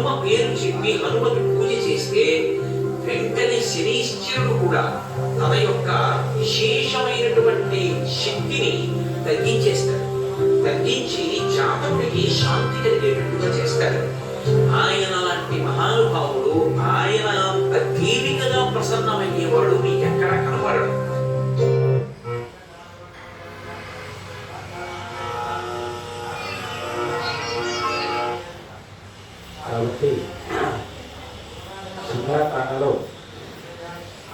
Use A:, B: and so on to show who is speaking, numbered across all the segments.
A: హనుమ పేరు చెప్పి హనుమకి పూజ చేస్తే వెంటనే శనీశ్వరుడు కూడా తన యొక్క విశేషమైనటువంటి శక్తిని తగ్గించేస్తాడు. తగ్గించి జాతకుడికి శాంతి కలిగేటట్టుగా చేస్తాడు. ఆయన లాంటి మహానుభావుడు, ఆయన అంత తేలికగా ప్రసన్నమయ్యేవాడు మీకెక్కడ కనబడడు.
B: కాబట్టి సుందరకాండలో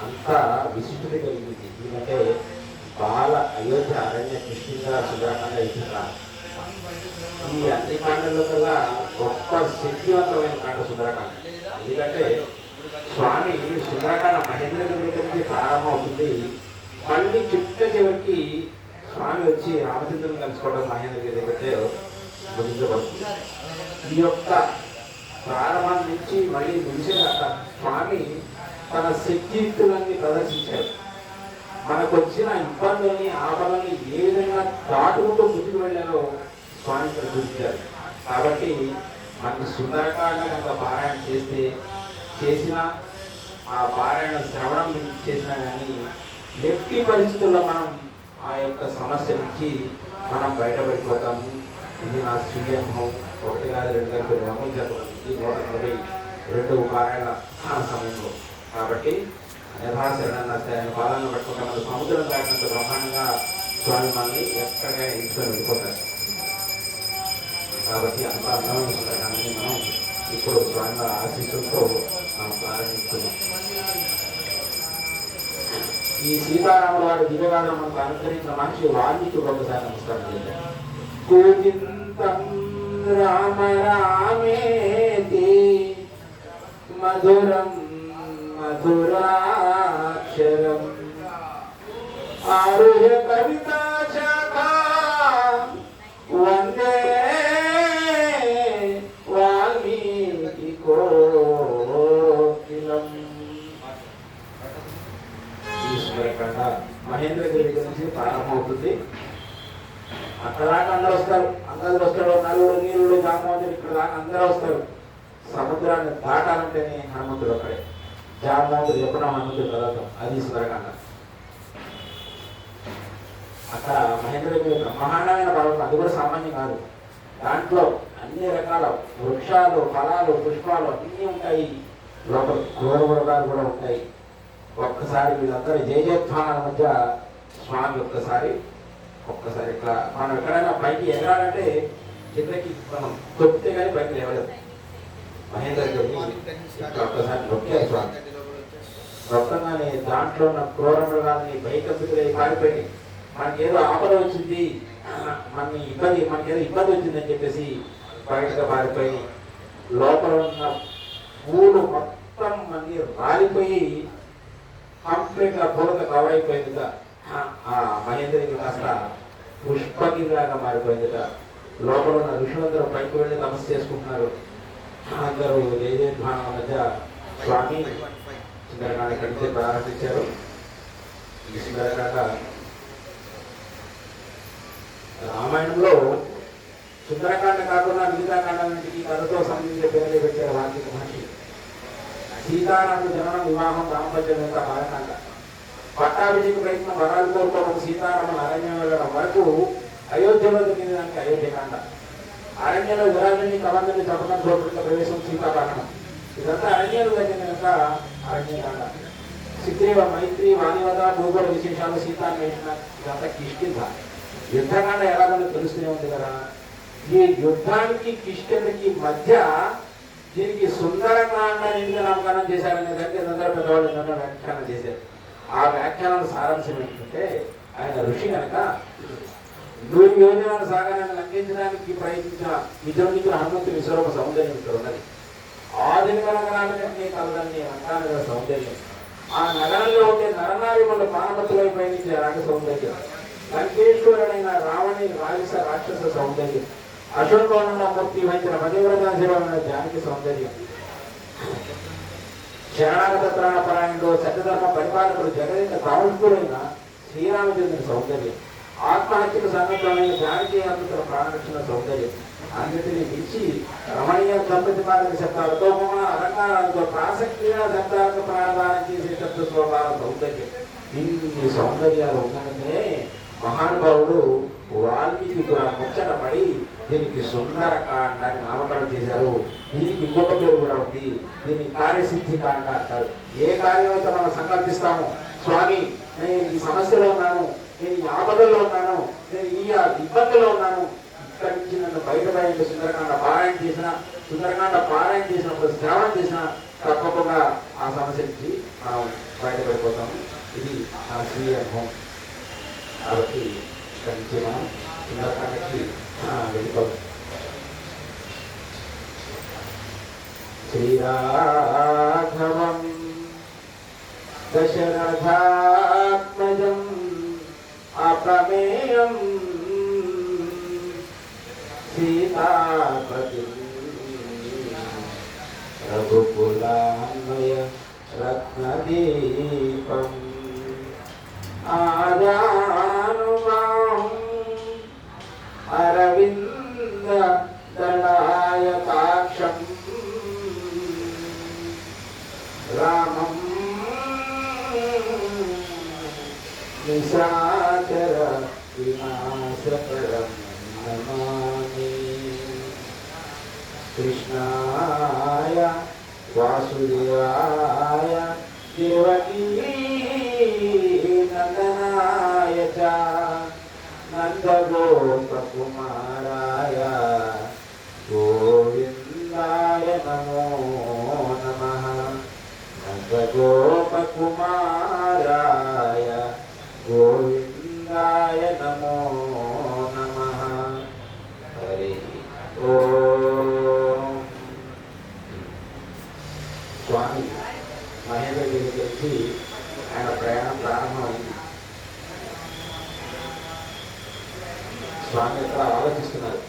B: అంతా విశిష్టత కలిగింది. ఎందుకంటే బాల అయోధ్య అరణ్య కృష్ణంగా సుందరకాండ ఇస్తున్నారు. ఈ అన్ని కాండల్లో కల్లా గొప్ప శక్తివంతమైన కాండ సుందరకాండ. ఎందుకంటే స్వామి సుందరకాండ మహేంద్రగిరి నుంచి ప్రారంభమవుతుంది. మళ్ళీ చివరికి స్వామి వచ్చి రామచంద్రుని కలుసుకోవడం మహేంద్రగిరి దగ్గర ముగించబడుతుంది. ఈ యొక్క ప్రారంభం నుంచి మళ్ళీ ముగిసేదాకా స్వామి తన శక్తియుక్తులన్నీ ప్రదర్శించారు. మనకు వచ్చిన ఇబ్బందుల్ని ఆపదల్ని ఏ విధంగా దాటుకుంటూ ముందుకు వెళ్ళాలో స్వామి చూపించారు. కాబట్టి మనకి సుందరకాండ పారాయణ చేసిన ఆ పారాయణ శ్రవణం చేసినా కానీ ఎట్టి పరిస్థితుల్లో మనం ఆ యొక్క సమస్య నుంచి మనం బయటపడిపోతాము. ఇది నా స్వీయమం. 1 కాదు 2 కాదు 2 చెప్పండి 142 పారాయణ సమయంలో. కాబట్టి యథాశరణ పాలన పట్టుకుంటే మన సముద్రం దాటినంత బ్రహ్మాండంగా స్వామి మనల్ని ఎక్కడిగా ఇంట్లో వెళ్ళిపోతారు. కాబట్టి అంత అందమైన సుందరకాండని మనం ఇప్పుడు స్వామి ఆశీస్సులతో మనం ప్రారంభిస్తున్నాం. ఈ సీతారాముల వారి దివ్యగానం మనకు అనుగ్రహించిన మనిషి వాల్మీకి ఒకసారి నమస్కారం చేద్దాం. కూజింతం రామ రామేతి మధురం మధురాక్షరం ఆరుహ్య కవితా శాఖా వందే వాల్మీకి కోకిలం. ఈశ్వరకాండ మహేంద్రగిరి నుంచి ప్రారంభమవుతుంది. అక్కడ దాకా అందరూ వస్తారు. అందరూ వస్తాడు నలుగురు నీరుడు జామవంతుడు ఇక్కడ దాకా అందరూ వస్తారు. సముద్రాన్ని దాటాలంటేనే హనుమంతుడు అక్కడే. జామవంతుడు ఎప్పుడో హనుమంతుడు తర్వాత అది సుందరకాండ. అక్కడ మహేంద్రగిరి బ్రహ్మాండమైన పర్వతం. అది కూడా సామాన్యం కాదు. దాంట్లో అన్ని రకాల వృక్షాలు, ఫలాలు, పుష్పాలు అన్నీ ఉంటాయి. లోపల గోరమృగాలు కూడా ఉంటాయి. ఒక్కసారి వీళ్ళందరూ జయజయధ్వానాల మధ్య స్వామి ఒక్కసారి ఇట్లా మనం ఎక్కడైనా పైకి ఎగరాలంటే కిందకి మనం తొక్కితే కానీ పైకి లేవలేదు. మహేంద్రగిరి ఒక్కసారి నొక్కారు స్వామి. మొత్తంగానే దాంట్లో ఉన్న క్రూర మృగాల్ని బయటెత్తుకులే పారిపోయి మనకేదో ఆపద వచ్చింది, మనకేదో ఇబ్బంది వచ్చిందని చెప్పేసి బయటగా పారిపోయి లోపల ఉన్న పూలు మొత్తం మంది రాలిపోయి కంప్లీట్గా పూలతో కవర్ అయిపోయిందిగా. ఆ మహేంద్రగిరి కాస్త పుష్పగిరిలాగా మారిపోయిందిట. లోపల ఉన్న ఋషులందరూ పైకి వెళ్ళి తపస్సు చేసుకుంటున్నారు. అందరూ జయజయధ్వానం మధ్య స్వామి సుందరకాండ కంటే ప్రారంభించారు. ఈ సుందరకాండ రామాయణంలో సుందరకాండ కాకుండా మిగతా కాండాలన్నింటికి కథతో సంబంధించిన పేర్లే పెట్టారు వాల్మీకి మహర్షి. సీతారాముడు జననం, వివాహం, దాంపత్యం యొక్క బాలకాండ. పట్టాభిషేక ప్రయత్నం, వరాలు కోరుకోవడం, సీతారాముల అరణ్యం వెళ్ళడం వరకు అయోధ్యలో జరిగిన దానికి అయోధ్యకాండ. అరణ్యంలో విరాజుని కవందని చపటం చోట్ల ప్రవేశం సీతాకాండం. ఇదంతా అరణ్యంలో జరిగిన కనుక అరణ్యకాండ. సుగ్రీవ మైత్రి వాణివద భూగోళ విశేషాలు సీతాన్వేషణ ఇదంతా కిష్కింధ. యుద్ధకాండ ఎలాగో తెలుస్తూనే ఉంది కదా. ఈ యుద్ధానికి కిష్కింధకి మధ్య దీనికి సుందరకాండ ఎందుకు నామకరణం చేశారనే దానికి అందరూ పెద్దవాళ్ళు ఎన్నో వ్యాఖ్యానం చేశారు. ఆ వ్యాఖ్యానం సారాంశం ఏంటంటే ఆయన ఋషి కనుక 100 యోజనాల సాగరాన్ని లంఘించడానికి ప్రయత్నించిన విజృంభించిన హనుమంతుని విశ్వరూప సౌందర్యం ఇక్కడ ఉన్నది. ఆధునిక నగరాలన్నీ కలదాన్ని అంటాను కదా సౌందర్యం. ఆ నగరంలో ఉండే నరనారిముల పానపతులై పయనించే రాగ సౌందర్యం, లంకేశ్వరుడైన రావణి రాక్షస సౌందర్యం, అశోకోణంలో మూర్తి వహించిన పతివ్రతాశిరమైన జానకి సౌందర్యం, శరణాగత ప్రాణపరాయణుడు సత్యధర్మ పరిపాలకుడు జగదేక కావల్పుడైన శ్రీరామచంద్రుని సౌందర్యం, ఆత్మహత్యకు సన్నద్ధమైన జానకి అమృతుల ప్రాణరక్షణ సౌందర్యం అన్నిటిని మించి రమణీయ దంపతి పాలక శబ్దాలతో అలంకారాలతో ప్రాసక్తిగా శబ్దాలకు ప్రాణదానం చేసే శబ్ద స్వభావ సౌందర్యం. ఇన్ని సౌందర్యాలు ఉండగానే మహానుభావుడు వాల్మీకి కూడా ముచ్చట పడి దీనికి సుందరకాండ అని నామకరణం చేశారు. దీనికి ఇంకొక పేరు కూడా ఉంది, దీన్ని కార్యసిద్ధి కాండ అంటారు. ఏ కార్యమైతే మనం సంకల్పిస్తామో, స్వామి నేను ఈ సమస్యలో ఉన్నాను, నేను ఈ ఆపదల్లో ఉన్నాను, నేను ఈ ఇబ్బందిలో ఉన్నాను, ఇక్కడి నుంచి నన్ను బయటపడే సుందరకాండ పారాయణ చేసినప్పుడు శ్రవణం చేసిన తప్పకుండా ఆ సమస్య నుంచి మనం బయటపడిపోతాము. ఇది నా స్వీయ అనుభవం. కాబట్టి ఇక్కడి నుంచి మనం సుందరకాండకి వెళ్ళిపోతాం. శ్రీరాఘవం దశరథాత్మజం అప్రమేయం సీతాపతిం రఘుకులాన్వయ రత్నదీపం ఆజానుబాహుం అరవింద దళాయతాక్షం రామం నిశాచర వినాశకరం నమామి. కృష్ణాయ వాసుదేవాయ దేవకీ నందనాయ చ నందగోపకుమారాయ గోవిందాయ నమో నమః. నందగోపకుమారాయ గోవిందాయ నమో నమః. హరి ఓం. స్వామి మహేంద్రగిరి నుంచి ఆయన ప్రయాణం ప్రారంభమైంది. స్వామి ఎక్కడ ఆలోచిస్తున్నారు.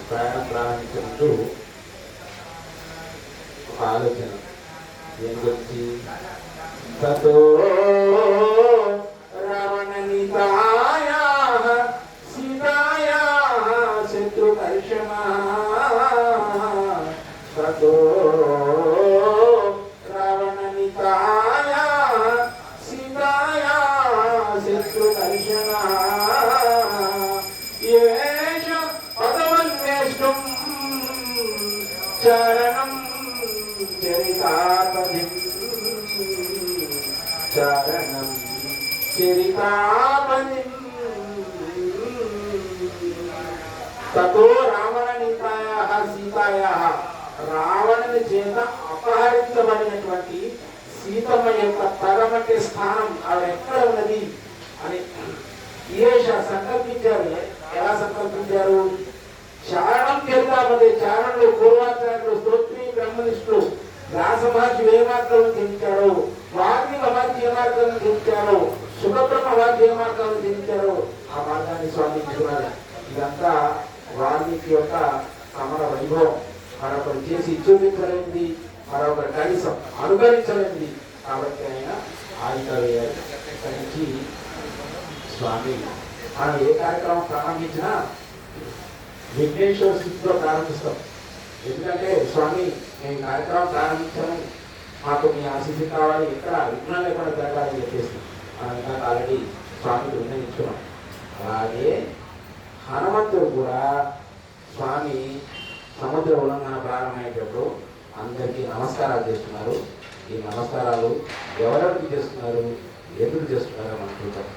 B: ప్రయాణం ప్రారంభించే ముందు ఒక ఆలోచన ఏం గురించి, తతో రావణనితాయా సీతాయా శత్రుకర్షణా తతో రావణనితాయా సీతాయా శత్రుకర్షణా ఏష పదవన్వేష్టం చరణం చరితాపదిం చరణం చరితాపదిం. తతో రావణనీతాయాః సీతాయాః రావణుని చేత అపహరించబడినటువంటి సీతమ్మ యొక్క పరమటి స్థానం ఆవిడ ఎక్కడ ఉన్నది అని ఈరేష సంకల్పించారు. ఎలా సంకల్పించారు? చారణం చరితాపదే. చారణులు పూర్వాచార్యులు స్తోత్రి బ్రహ్మనిష్ఠులు వ్యాస మహర్షి ఏ మార్గాలను ధరించారు, వాల్మీకి మహర్షి ఏ మార్గాలను ధరించారు, సుఖబ్రహ్మ మహర్షి ఏ మార్గాలను ధరించారు, ఆ మార్గాన్ని స్వామి చూడాలి. ఇదంతా వాల్మీకి యొక్క సమర వైభవం. మరొకరు చేసి చూపించలేనిది, మరొకరు కనీసం అనుకరించలేనిది. కాబట్టి ఆయన ఆయుధాలు నుంచి స్వామి మనం ఏ కార్యక్రమం ప్రారంభించినా విఘ్నేశ్వర స్థితిలో ప్రారంభిస్తాం. ఎందుకంటే స్వామి మేము కార్యక్రమం ప్రారంభించాము, మాకు మీ ఆశీస్సు కావాలి, ఎక్కడ విఘ్నం లేకుండా జరగాలని చెప్పేసి మనం ఆల్రెడీ స్వామికి విన్నవించుకున్నాం. అలాగే హనుమంతుడు కూడా స్వామి సముద్ర ఉల్లంఘన ప్రారంభమయ్యేటప్పుడు అందరికీ నమస్కారాలు చేస్తున్నారు. ఈ నమస్కారాలు ఎవరెవరికి చేస్తున్నారు, ఎందుకు చేస్తున్నారో మనం చూద్దాం.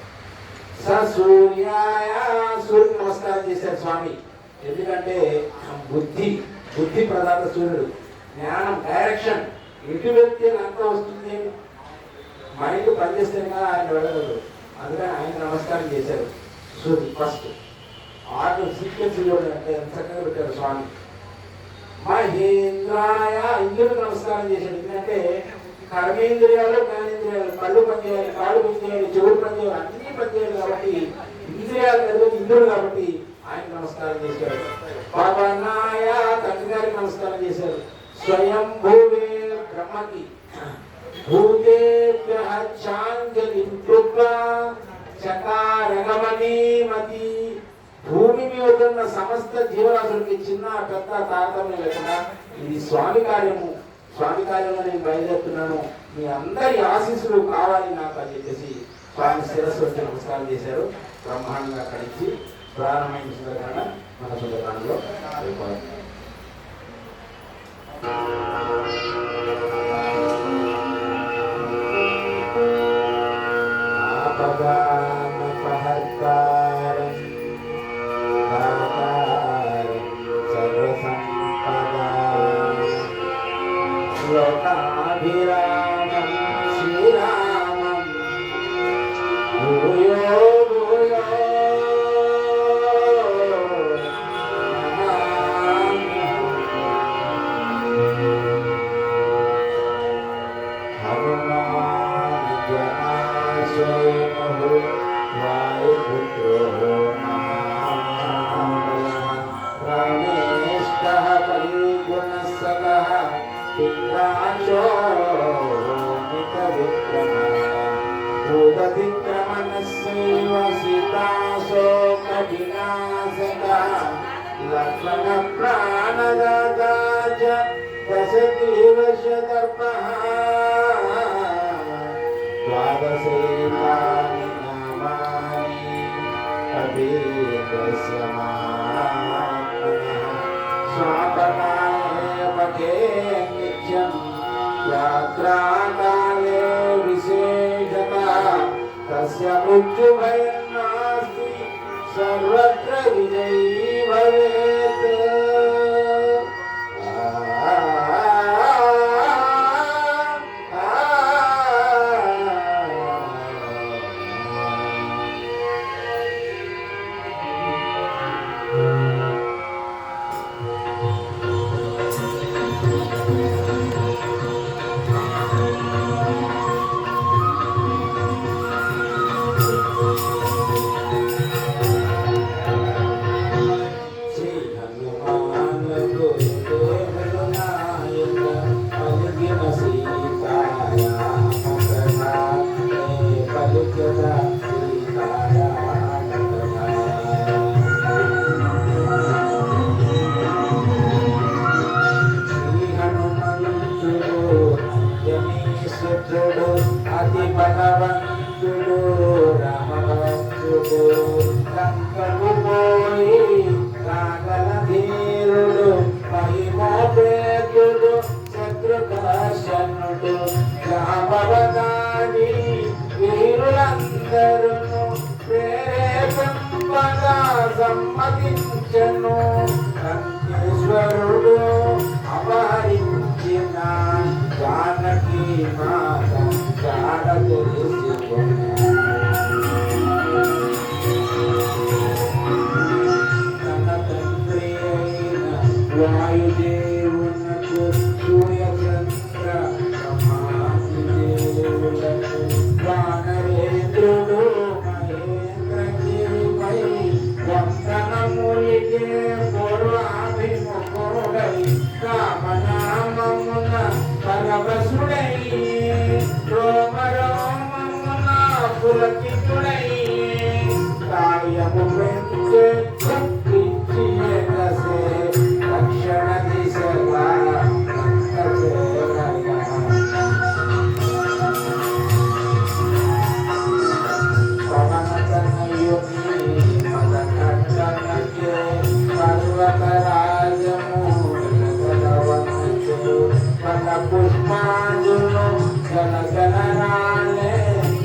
B: సూర్యాయ సూర్యుడు నమస్కారం చేశారు స్వామి. ఎందుకంటే బుద్ధి ప్రదాత సూర్యుడు, జ్ఞానం, డైరెక్షన్, ఎటు వ్యక్తి అంతా వస్తుంది, మైండ్ పనిచేస్తేనే ఆయన వెళ్ళగలరు. అందుకని ఆయన నమస్కారం చేశారు సూర్యుడు ఫస్ట్. ఆర్డర్ సీక్వెన్స్ అంటే ఎంత చక్కగా పెట్టారు స్వామి. మహేంద్రాయ ఇంద్రుడికి నమస్కారం చేశాడు. ఎందుకంటే కర్మేంద్రియాలు, జ్ఞానేంద్రియాలు, కళ్ళు పనిచేయాలి, కాళ్ళు పనిచేయాలి, చెవులు పనిచేయాలి, అన్ని పనిచేయాలి. కాబట్టి ఇంద్రియాలు కలిగి ఇంద్రుడు కాబట్టి ఆయన నమస్కారం చేశారు. పవనాయ తండ్రి గారికి నమస్కారం చేశారు. స్వయం భూవే బ్రహ్మకి భూతేభ్యః చాంజలిం కృత్వా చకారగమనీమతి. భూమి మీద ఉన్న సమస్త జీవరాశులకి చిన్న పెద్ద తారతమ్యం లేకుండా ఇది స్వామి కార్యము, స్వామి కార్యంలో నేను బయలుదేరుతున్నాను, మీ అందరి ఆశీస్సులు కావాలి నాకు అని చెప్పేసి స్వామి శిరస్సు వచ్చి నమస్కారం చేశారు. బ్రహ్మాండంగా కలిసి ప్రారంభమైన సుందరకాండ మన సుందరకాండలో అయిపోయింది. లోకాభిరామం శ్రీరామం భూయో భూయో నమామి. హనుమాన్ జనాశయమహు వాయుపుత్రో మహాబలవాన్ రామేష్టః పరిగుణస్సకః భూతవిక్రమణస్యైవ సీతాశోకవినాశకः లక్ష్మణ ప్రాణదాతా చ దశగ్రీవ శతర్పః ద్వాదశైతాని నామాని అభిదస్య మహాత్మనః స్వాపనాయ పఠే నిత్యం యాత్రాకాలే విశేషతః తస్య మృత్యుభయం నాస్తి సర్వత్ర విజయీ భవేత్. అతి బలవంతుడు రామభక్తుడు లంకకు పోయి రాగల ధీరుడు మహిమోపేతుడు శత్రుకర్షణుడు రామవదాని వీరులందరూ ప్రేరేపంపగా సమ్మతించను. లంకేశ్వరుడు అపహరించిన జానకి మాత జాడ తెలుసుకొను. తన తండ్రి అయిన వాయుదేవునకు సూర్యచంద్ర బ్రహ్మాదిదేవులకు వానరేంద్రుడు మహేంద్రజీవై వందనములికే పూర్వాభిముఖుడై రామనామమున పరవశుడై రోమరోమమున పులకితుడై కార్యము పెంచే శక్తిచ్చి ఎగసే రక్షణ దిశగా పుష్పాంజులు జనగణరాలే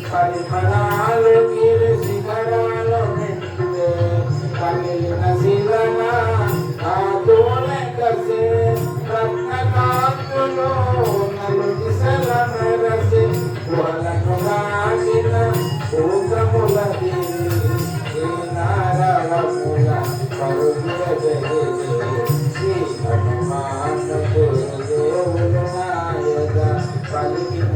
B: పరిమళాలు గిరి శిఖరాలు నిండే పగిలిన శిలన ఆతోనే కసే రత్నకాంతులు నలు దిశల మెరసే వలకు రాసిన భూతముల దిరి నారవముల పరుగుల శ్రీ హనుమాన్ దేవుడు నాయక పలికిన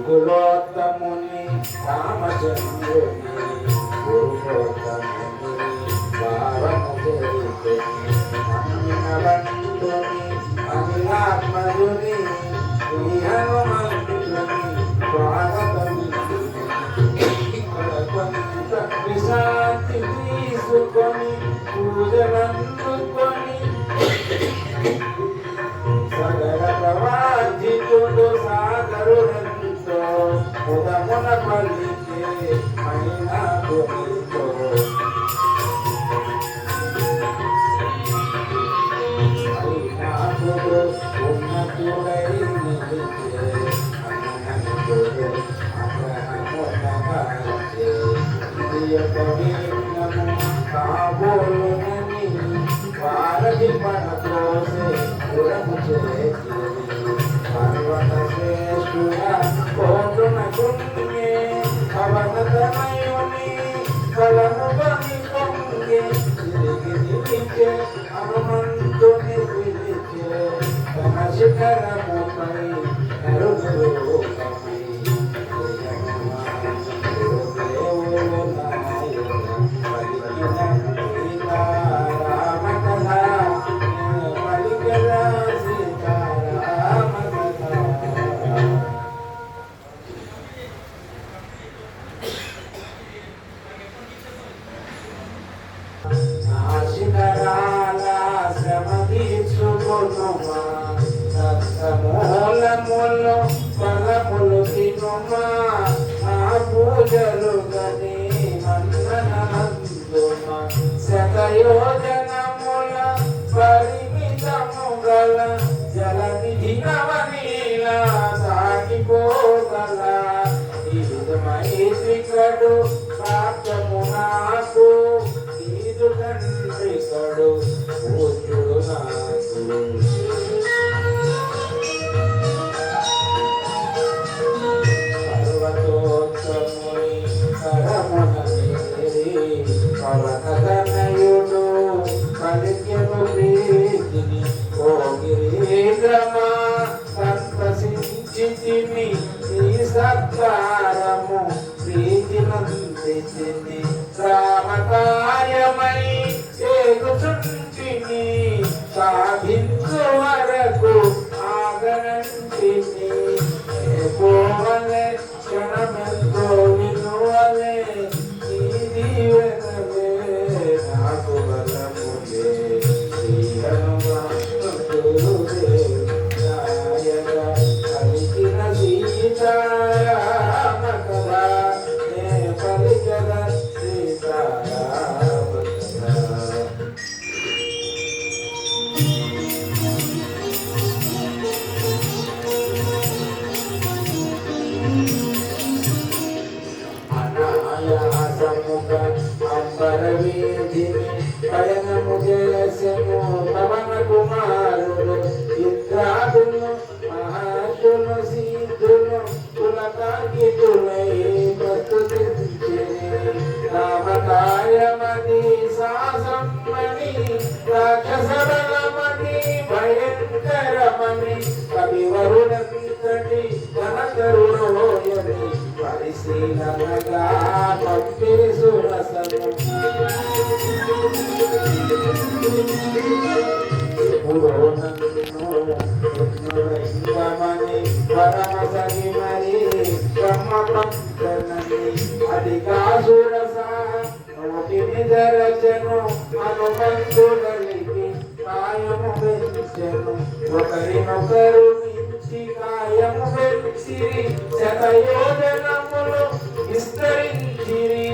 B: రఘుకులోత్తముని రామచంద్రుని గురులోత్తముని భావన చేయుని అమ్మినవంతుని అనిలాత్మజుని శ్రీ హనుమంతుని కొంత విశాంతి తీసుకొని పూజలందుకొని సగర ప్రవాంచితుడు సాగరుడంతో ముదమున పలికే అయినా గురితో అయినాకుడు ఉన్నతుడై నిలిచే హనుమంతుడు అగ్రహమునగాచే ప్రియపవిత్రము కాబోలునని వారధి పడపోసే పురము చేసి పర్వత శ్రేష్ఠుడ కోటునకుంగే అవనతమయుని బలము బలి పొంగే తిరిగి నిలిచే హనుమంతుని పిలిచే తన శిఖరముపై నరురూపమై మూలములు ఫలములు తినుమా నా పూజలు గని మన్ననందుమా శతయోజనముల పరిమితము గల జలనిధి నవనీల సాగిపోగల ఇదుమైత్రికడు ప్రాప్తము నాకు ఈదు తండ్రికడు పూజ్యుడు నాకు పవనతనయుడు పలికెను ప్రీతిని ఓ గిరీంద్రమా సంతసించితిని నీ సత్కారము ప్రీతి నందితిని రామకార్యమై చేగుచుంటిని సాధించు వరకు ఆగనంటిని పోవలే క్షణమెంతో వినువలే నీ దీవెనలే నాకు బలములే శ్రీ హనుమంతుడే నాయక పలికిన సీతారామ కథ నే పలికల సీతారామ కథ అంబరవీధిని పయనము చేసెను పవన కుమారుడు ఇంద్రాదులు మహర్షులు సిద్ధులు కులకాంకితులై ప్రస్తుతించిరి రామకార్యమది సాసమ్మని రాక్షసబలమని భయంకరమని కవివరుడంతటి ఘనకరుణోయని పరిశీలనగా పంపిరి సురసము ఎప్పుడో నన్ను పరమసగి మరి బ్రహ్మపంచనని అధికాసురస నోటిని ధరచను హనుమంతుడలికి కాయము పెంచెను ఒకరినొకరు మించి కాయము పెంచిరి శతయోజనములు విస్తరించిరి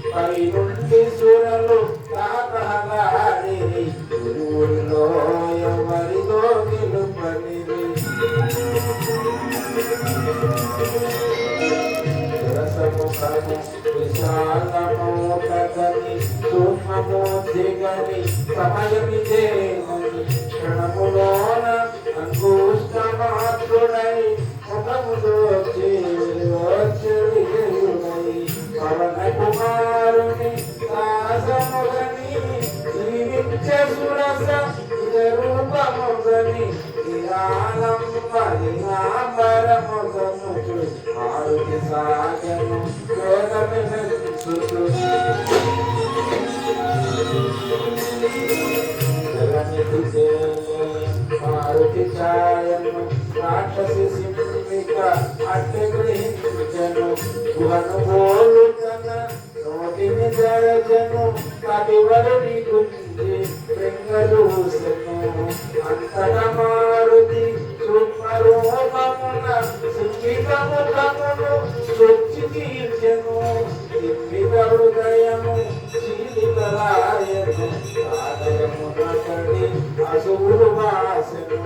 B: పై నుండి సురలు తాతహలాడిరి గురువుల్లో ఎవరిదో గెలుపనిరి రసముఖము విశాలము కగని సూక్ష్మము దిగని సమయమిదేమని క్షణములోన అంగుష్ట మాత్రుడై ముఖములో పవన కుమారుని సాహసముగని జీవించ సురస రూపముగని విరాళము మరినాంబరముగముచు మారుతి సాగను వేదమినచుచు మారుతి ఛాయను రాక్షసి సింహిక అట్టి గ్రహించను గుహను బోలు తన నోటిని జరజను కటివరుని గుంజి బెంగళూసెను అంతట మారుతి సూక్ష్మరూపమున సింహికముఖమును సొచ్చి తీర్చెను సింహిక హృదయము శీలికలాయను ఆదయమునకడి అసువులు వాసెను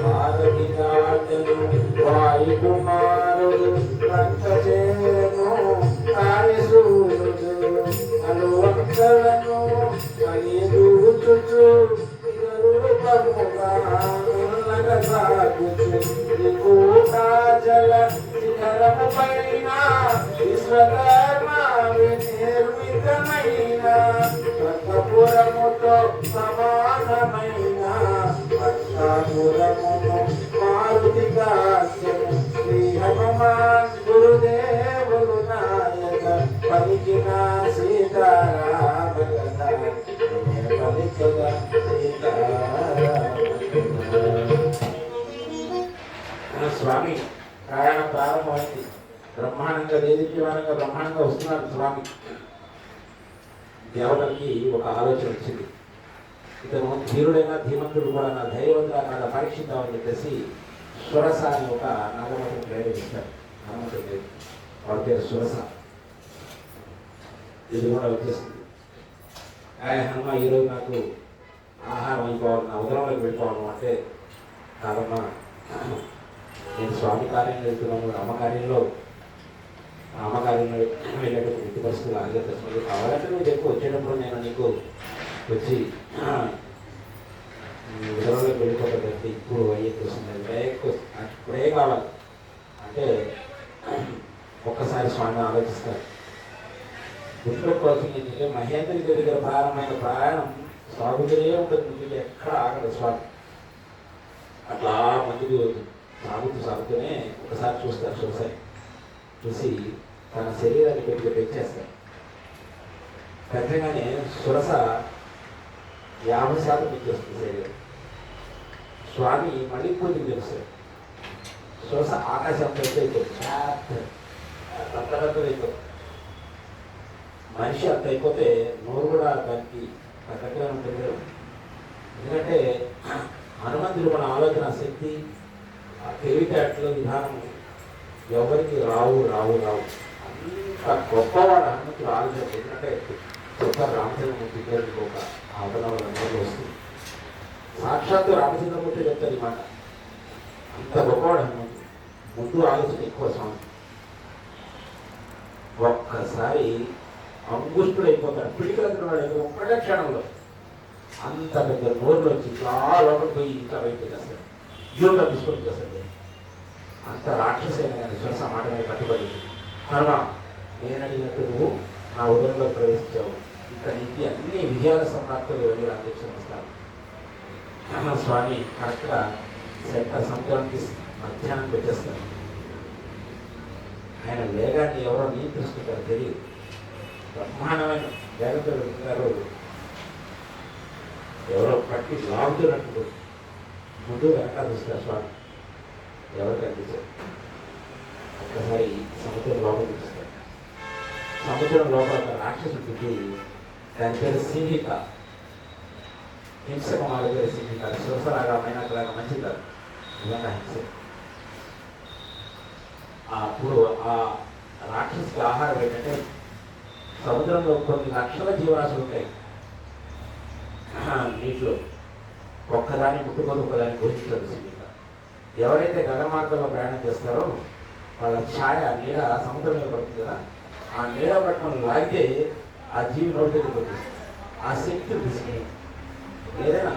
B: భారతి నాటను వాయుకుమారుడు రంగచేను కార్యసూరుడు అలువంకలను కలియూచుచు జల శిఖరము పైన విశ్వకర్మ నిర్మితమైన రక్తపురముతో సమానమైన రక్తపురమును మారుతి కాశ్యము శ్రీ హనుమాన్ గురుదేవులు నాయక పలికిన సీతారామ పలికగా స్వామి ప్రయాణం ప్రారంభమైంది. బ్రహ్మాండంగా దేదీప్యమానంగా బ్రహ్మాండంగా వస్తున్నారు స్వామి. దేవతలకి ఒక ఆలోచన వచ్చింది, ఇతను ధీరుడైన ధీమంతుడు కూడా నా ధైర్యవంతుడా కాదా పరీక్షిద్దామని చెప్పేసి సురస అని ఒక నాగమతిని ప్రేరేపిస్తారు. హనుమంతుడి వాడి పేరు సురస. ఇది కూడా వచ్చేసింది. హనుమ ఈరోజు నాకు ఆహారం అయిపోవాలి, నా ఉదరంలోకి వెళ్ళిపోవడం అంటే కాదమ్మా, నేను స్వామి కార్యంలో వెళ్తున్నాను, అమ్మకార్యంలో వెళ్ళేటప్పుడు ఇంటి పరిస్థితులు అలాగే తెచ్చుకోవాలి. కావాలంటే నువ్వు ఎక్కువ వచ్చేటప్పుడు నేను నీకు వచ్చి ఉదరంలోకి వెళ్ళిపోతాడంటే ఇప్పుడు అయ్యేది వస్తుంది, ఇప్పుడే కావాలి అంటే ఒక్కసారి స్వామి ఆలోచిస్తారు. గుర్తుపెట్టుకోవాల్సింది ఏంటంటే మహేంద్రగిరి దగ్గర ప్రారంభమైన ప్రయాణం సాగుతూనే ఉంటుంది, ముందుకు ఎక్కడ ఆగదు స్వామి. అట్లా ముందుకు సాగుతూనే ఒకసారి చూస్తారు చూసాయి, చూసి తన శరీరాన్ని పెంచేస్తారు. పెద్దగానే సురస 50% పెంచేస్తుంది శరీరం. స్వామి మళ్ళీ పూర్తికి తెలుస్తారు. సురస ఆకాశం పెద్దయిపోతుంది, పెద్ద అయిపోతుంది. మనిషి అంత అయిపోతే నోరు కూడా దానికి తగ్గట్టుగా ఉంటుంది. ఎందుకంటే హనుమంతుడు మన ఆలోచన శక్తి, ఆ తెలివితేటల విధానం ఎవరికి రావు. అంత గొప్పవాడు హనుమంతుడు ఆలోచన. ఎందుకంటే కొత్త రామచంద్రమూర్తి గారికి ఒక ఆదరణ వస్తుంది. సాక్షాత్తు రామచంద్రమూర్తి చెప్తారు ఈ మాట. అంత గొప్పవాడు హనుమంతుడు, ముందు ఆలోచన ఎక్కువ స్వామి. ఒక్కసారి అంగుష్టుడు అయిపోతాడు, పిడికలంతా వాడు ఒక్కటే క్షణంలో అంత పెద్ద నోరులో వచ్చి ఇట్లా లోపలికి పోయి ఇంకా బయటకు చేస్తాడు, జీవుగా తీసుకొని చేస్తాడు. అంత రాక్షసైన కానీ శ్వాస మాట మీద కట్టుబడి, హనుమ నేను అడిగినట్టు నువ్వు నా ఉదయంలో ప్రవేశించావు, ఇక్కడ నీకు అన్ని విజయాల సంప్రాప్తులు వెళ్ళి అధ్యక్షులు వస్తారు. స్వామి కరెక్ట్గా సముద్రానికి మధ్యాహ్నం పెట్టేస్తాడు. ఆయన వేగాన్ని ఎవరో నియంత్రిస్తుంటారో తెలియదు. బ్రహ్మాండమైన వేగంతో వెళ్తున్నారు, ఎవరో పట్టి లాగుతున్నట్టు ముందు వెనకాల చూస్తారు స్వామి. ఎవరు కనిపించారు? ఒక్కసారి సముద్రం లోపల చూస్తారు. సముద్రం లోపల ఒక రాక్షసుడికి, దాని పేరు సింహిక, హింసక మాల పేరు సింహిక. సురసలాగా మైనాకలాగా మంచిది కాదు, నిజంగా హింస. అప్పుడు ఆ రాక్షసుకి ఆహారం ఏంటంటే సముద్రంలో కొన్ని లక్షల జీవరాశులు ఉంటాయి నీటిలో. ఒక్కదాన్ని ముట్టుకొని ఒక్కదాన్ని గురించదు సింహిక. ఎవరైతే గగన మార్గంలో ప్రయాణం చేస్తారో వాళ్ళ ఛాయ నీడ సముద్రం మీద పడుతుంది కదా, ఆ నీడ పట్టుకొని లాగితే ఆ జీవి నోటి దగ్గరికి వచ్చేస్తుంది. ఆ శక్తి తీసుకుని ఏదైనా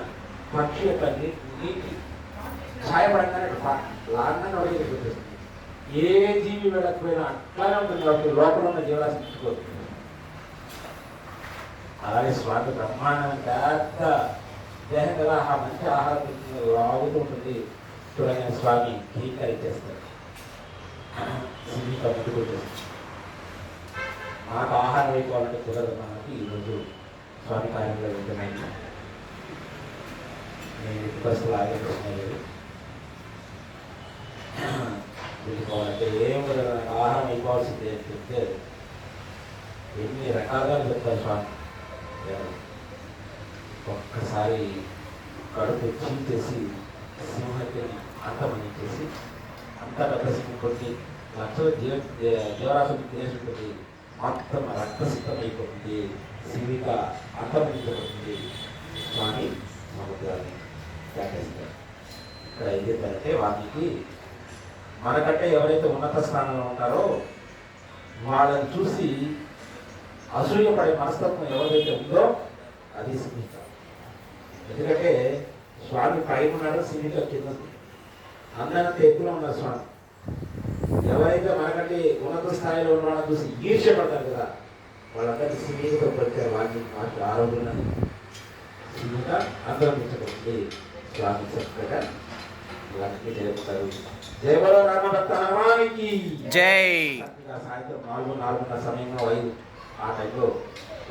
B: పక్షి యొక్క నీటి ఛాయ పడంగానే లాగానే నోటి దగ్గరికి వచ్చేస్తుంది. ఏ జీవి వెళ్ళకపోయినా అట్లానే ఉంటుంది కాబట్టి లోపల ఉన్న జీవరాశి తెచ్చుకోవచ్చు. అలాగే స్వామి బ్రహ్మాండం పెద్ద దేహం కదా ఆ మంచి ఆహారం ఆగుతూ ఉంటుంది. చూడగానే స్వామి కీకరించేస్తారు. సిమిక ముందుకు వచ్చేస్తారు. నాకు ఆహారం అయిపోవాలంటే కుదరదు. మనకి ఈరోజు స్వామి కార్యంలో ఉంటున్నాయి. నేను బస్సులు ఆగే ప్రశ్న లేదు. వెళ్ళిపోవాలంటే ఏం కుదరదు. నాకు ఆహారం అయిపోవాల్సిందే అని చెప్తే ఎన్ని రకాలుగా చెప్తారు స్వామి. ఒక్కసారి కడుపు చీల్చేసి సింహత్యని అంతమనించేసి అంత పెద్ద సింహం కొట్టి లక్షల జీవరాశులు తినేసుకుంటుంది. మొత్తం రక్తసిద్ధం అయిపోతుంది. శివిక అంతమనించబడుతుంది. స్వామి సముద్రాన్ని త్యాగేస్తారు. ఇక్కడ ఏం చెప్తారంటే వాటికి మనకంటే ఎవరైతే ఉన్నత స్థానంలో ఉంటారో వాళ్ళని చూసి అసూయపడే మనస్తత్వం ఎవరైతే ఉందో అది శివిక. ఎందుకంటే స్వామి పైన ఉన్నాడు, శివిక కింద అందరంత ఎత్తులో ఉన్నారు స్వామి. ఎవరైతే మనకంటే ఉన్నత స్థాయిలో ఉన్న వాళ్ళని చూసి ఈర్ష్యపడతారు కదా, వాళ్ళందరికీ శివికతో పడితే వాటి ఆరోగ్యాన్ని శివిక అంతరించబడింది. స్వామి చక్కగా లక్ష్మీ జయపుతారు. జయ బలో రామభక్త హనుమానికి జై. సాయంత్రం 4:30 సమయంలో 5 ఆ టైంలో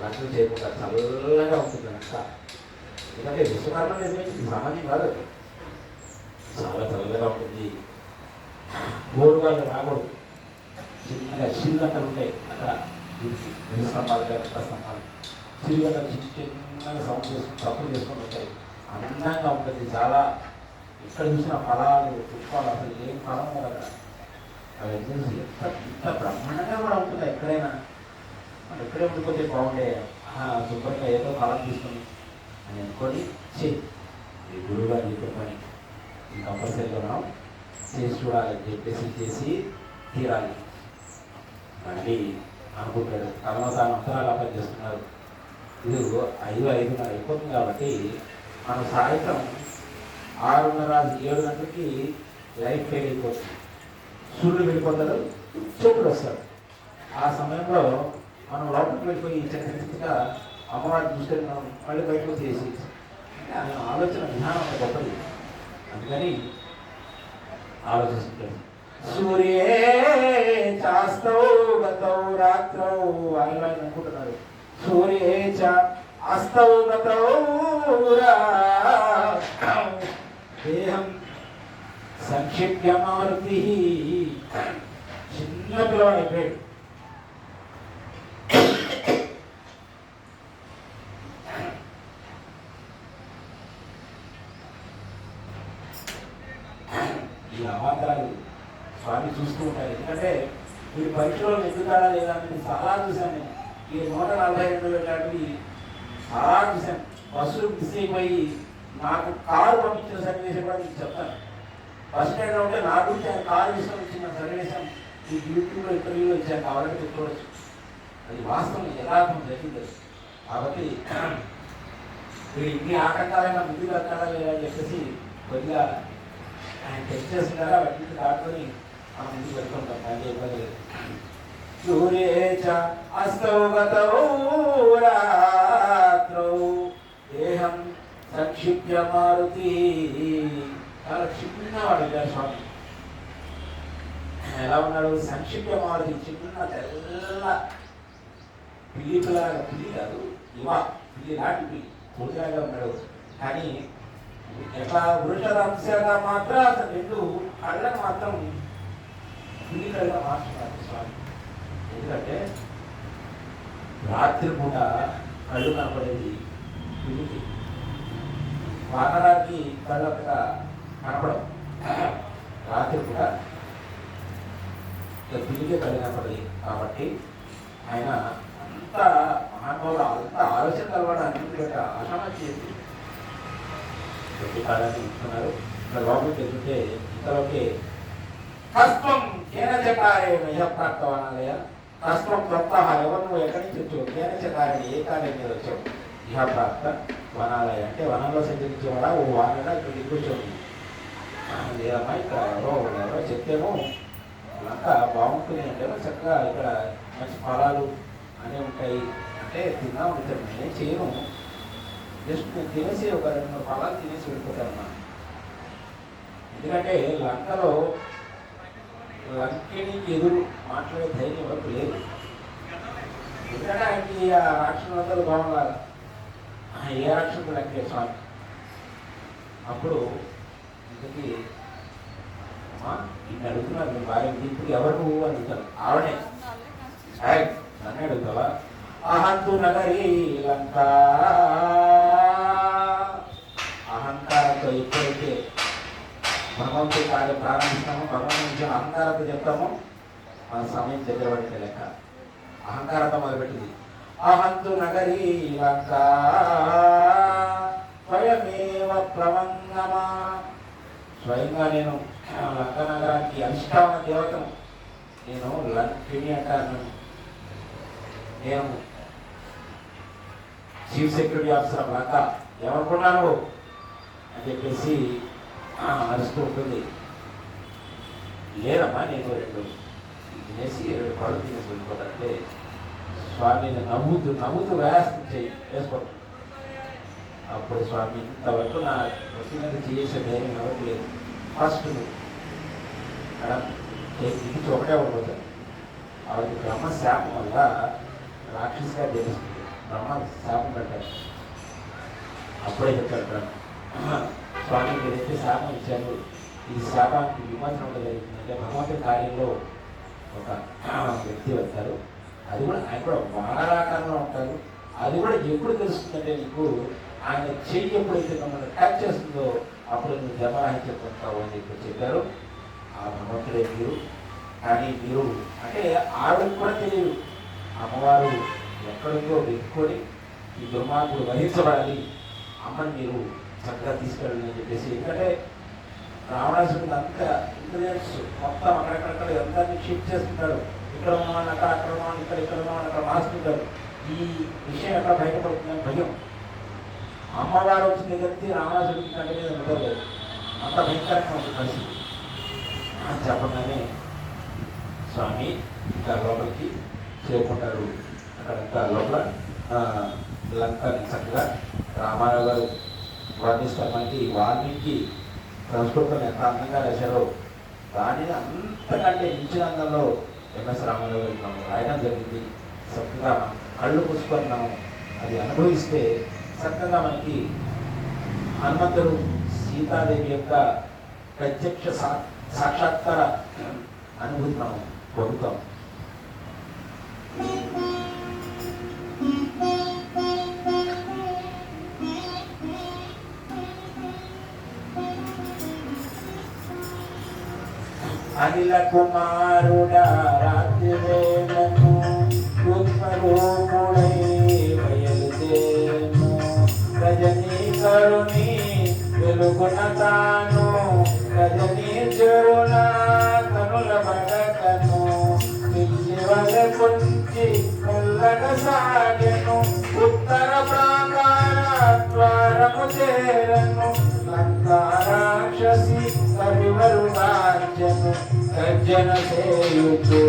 B: లక్ష్మీ జయపుతారు. చల్లగా ఉంటుంది అంతా. ఎందుకంటే విశ్వకర్మ నిర్మించింది సామాన్యం కాదు, చాలా చల్లగా ఉంటుంది. మూడు వాళ్ళు రాకూడదు. చిన్నగా చిరుగంటలు ఉంటాయి అక్కడ, స్తంభాలు స్తంభాలు చిరుగంటలు చిన్నగా సౌండ్ చేసుకుని తప్పులు చేసుకొని ఉంటాయి. అందంగా ఉంటుంది చాలా. ఇక్కడ చూసిన ఫలాలు పుష్పాలు అసలు ఏం ఫలం కదా, అవి ఎంత బ్రహ్మాండంగా కూడా ఉంటుంది. ఎక్కడైనా మనం ఎక్కడే ఉండిపోతే బాగుండే, శుభ్రంగా ఏదో ఫలం తీసుకుని అని అనుకొని ఈ గురువుగారు చెప్పే పని ఈ కంపల్సరీగా మనం చేసి చూడాలని చెప్పేసి చేసి తీరాలి. మళ్ళీ అనుకుంటాడు తనలో తాను అంతరాలు పని చేస్తున్నారు. ఇది 5:30 అయిపోతుంది కాబట్టి మనం సాయంత్రం 6:30 7 గంటలకి లైట్ ఫెయిల్ అయిపోతుంది. సూర్యుడు వెళ్ళిపోతాడు, చోపుడు వస్తాడు. ఆ సమయంలో మనం లోపలికి వెళ్ళిపోయి చక్కగా అమ్మవారిని చూసుకొని మనం మళ్ళీ బయటకు చేసి ఆయన ఆలోచన విధానం అంత గొప్పది. అందుకని ఆలోచిస్తుంటాడు. సూర్యే చాస్తౌ గతౌ రాత్రౌ ఆయన అనుకుంటున్నారు. సూర్యే చ అస్తౌ గతౌ దేహం సంక్షిప్య మారుతి. చిన్న పిల్లవాడు అయిపోయాడు. ఈ అవాంతరాలు స్వామి చూస్తూ ఉంటారు. ఎందుకంటే వీడి పరీక్షలో ఎదుగుతాడా లేదా అని చాలా చూశాను నేను. ఈ 142 లాంటివి చాలా చూశాను. బస్సులు మిస్ అయిపోయి నాకు కారు పంపించిన సన్నివేశం కూడా మీకు చెప్తాను. బస్ స్టాండ్లో ఉంటే నా గురించి ఆయన కారు తీసుకొని వచ్చిన సన్నివేశం ఈ యూట్యూబ్లో ఇంటర్వ్యూలో ఇచ్చాను. కావాలంటే చెప్పుకోవచ్చు. అది వాస్తవం యథార్థం జరిగింది. కాబట్టి వీడు ఇన్ని ఆటంకాలైనా ముందుకు వెళ్తాడా లేదా అని చెప్పేసి కొద్దిగా ఆయన టెస్ట్ చేస్తున్నారా వాటిని దాటుకొని మనం ముందుకు వెళ్తుంటాం. దానికి ఇబ్బంది లేదు. సూర్యేచ అస్తౌ గతౌ రాత్రౌ దేహం సంక్షిప్య మారుతి. చాలా చిన్నవాడు స్వామి. ఎలా ఉన్నాడు? సంక్షిప్య మారుతి, చిన్న తెల్ల పిల్లిలాగా, పిల్లి కాదు పిల్లి లాంటి పిల్లి పూర్తిగా ఉన్నాడు. కానీ ఎట్లా వృషరంశగా మాత్రం అసలు 2 కళ్ళకు మాత్రం పిల్లి కళ్ళగా మార్చున్నారు స్వామి. ఎందుకంటే రాత్రి పూట కళ్ళు కనపడేది పిల్లికి, వానరానికి కళ్ళు అక్కడ కనపడవు. రాత్రి పూట పిల్లికి కళ్ళు కనపడేది కాబట్టి ఆయన అంత మహానుభావుడు, అంత ఆలోచన కలవాడు. అన్నింటి ఆశామని చేసి ప్రతి కాలాన్ని ఇస్తున్నారు. ఇక్కడ లోపలికి వెళ్తుంటే ఇంతలోకి కష్టం కేనచకారే ప్రాప్తవానాలయ కష్టం తప్ప ఎవరు నువ్వు ఎక్కడి నుంచి వచ్చావు? కేనచకారిని ఏ కార్యం మీద వచ్చావు? ఇహ ప్రాప్త వనాలయ అంటే వనంలో సంచరించేవాడా ఓ వానగా ఇక్కడ కూర్చోండి లేదమ్మా, ఇక్కడ ఎవరో చెప్తేమో అంతా బాగుంటుంది అంటే చక్కగా ఇక్కడ మంచి ఫలాలు అన్నీ ఉంటాయి అంటే తిన్నా ఉంటాను. నేనేం చేయను, జస్ట్ నేను తినేసి ఒక 2-3 ఫలాలు తినేసి వెళ్ళిపోతాను. ఎందుకంటే లంకలో లంకినికి ఎదురు మాట్లాడే ధైర్యం వరకు లేదు. ఎందుకంటే ఆయనకి ఆ రాక్షసులందరూ బాగున్నారు. ఏ రాక్షసుడు లంకే స్వామి. అప్పుడు ఇంతకీ ఇన్ని అడుగుతున్నారు నేను భార్య, ఇప్పుడు ఎవరు నువ్వు అని అడుగుతాను. ఆవిడే నన్ను అడుగుతావా? అహంతు నగరీ లంక. అహంకారంతో ఎప్పుడైతే భగవంతుడి కార్యం ప్రారంభిస్తామో, భగవంతుడి అహంకారంతో చెప్తామో మన సమయం దగ్గర పడితే లెక్క. అహంకారంతో మొదలుపెట్టింది. అహంతు నగరీ లంక స్వయమేవ ప్లవంగమా. స్వయంగా నేను లంక నగరానికి అధిష్టాన దేవతను. నేను లంకిని అంటాను. నేను చీఫ్ సెక్యూరిటీ ఆఫీసర్ లంక. ఏమనుకున్నాను అని చెప్పేసి అరుస్తూ ఉంటుంది. లేదమ్మా నేను 2 తినేసి 2 పళ్ళు తినేసి వెళ్ళిపోతానంటే స్వామిని నవ్వుతూ వేసుకోండి. అప్పుడు స్వామి ఇంతవరకు నా వస్తున్నది చేసే ధైర్యం ఎవరికి లేదు. ఫస్ట్ ఇది ఒకటే ఉండదు. ఆవిడకి బ్రహ్మ శాపం వల్ల రాక్షసిగా తెలుస్తుంది. బ్రహ్మ శాపం పెట్టారు. అప్పుడే చెప్తారు బ్రహ్మ, స్వామి మీరైతే శాపం ఇచ్చారు, ఈ శాపానికి విమోచన ఉండగలుగుతుందంటే భగవంతుడి కార్యంలో ఒక వ్యక్తి వస్తారు. అది కూడా ఆయన కూడా వారాకారంలో ఉంటారు. అది కూడా ఎప్పుడు తెలుస్తుందంటే నీకు ఆయన చెయ్యి ఎప్పుడైతే మమ్మల్ని టచ్ చేస్తుందో అప్పుడు నువ్వు జన్మరాహిత్యం పొందుతావు అని చెప్పారు. ఆ భగవంతుడే మీరు. కానీ మీరు అంటే ఆవిడకి కూడా తెలియదు. అమ్మవారు ఎక్కడికో వెతుక్కొని ఈ దుర్మార్గుడు వహించబడాలి, అమ్మని మీరు చక్కగా తీసుకెళ్ళండి అని చెప్పేసి. ఎందుకంటే రావణాసుడికి అంతా ఇంగ్రీడియంట్స్ మొత్తం అక్కడెక్కడ అందరినీ షిఫ్ట్ చేస్తుంటాడు. ఇక్కడ ఉన్నవాడిని అక్కడ ఉన్నవాడిని ఇక్కడ ఉన్నవాడిని అక్కడ మారుస్తుంటాడు. ఈ విషయం ఎక్కడ బయటపడుతుందని భయం. అమ్మవారు వచ్చిన దగ్గరికి రావణాసుడికి కంటి మీద ఉండలేదు. అంత భయంకరంగా ఉంది పరిస్థితి. చెప్పగానే స్వామి ఇంకా లోపలికి చేరుకుంటారు. అక్కడంతా లోపల లంకని చక్కగా రామారావు గారు వర్ణిస్తారు. మనకి వాల్మీకి సంస్కృతం ఎంత అందంగా రాశారో దానిని అంతకంటే మించిన అందంలో ఎంఎస్ రామారావు గారు రాయడం జరిగింది. చక్కగా కళ్ళు పుసుకొని మనం అది అనుభవిస్తే చక్కగా మనకి హనుమంతుడు సీతాదేవి యొక్క ప్రత్యక్ష సాక్షాత్కార అనుభూతి మనం పొందుతాం. అనిల కుమారుడా రాత్రి వేళను పుష్పరూపుడై బయలుదేరును. రజనీకరుని వెలుగున తాను రజనీశ్వరున కనుల బడకను పిల్లివల కొంచి మెల్లగా సాగెను. ఉత్తర ప్రాకార ద్వారము చేరను. లంకా రాక్షసి కవివరు రాజ్యను గర్జన చేయుచు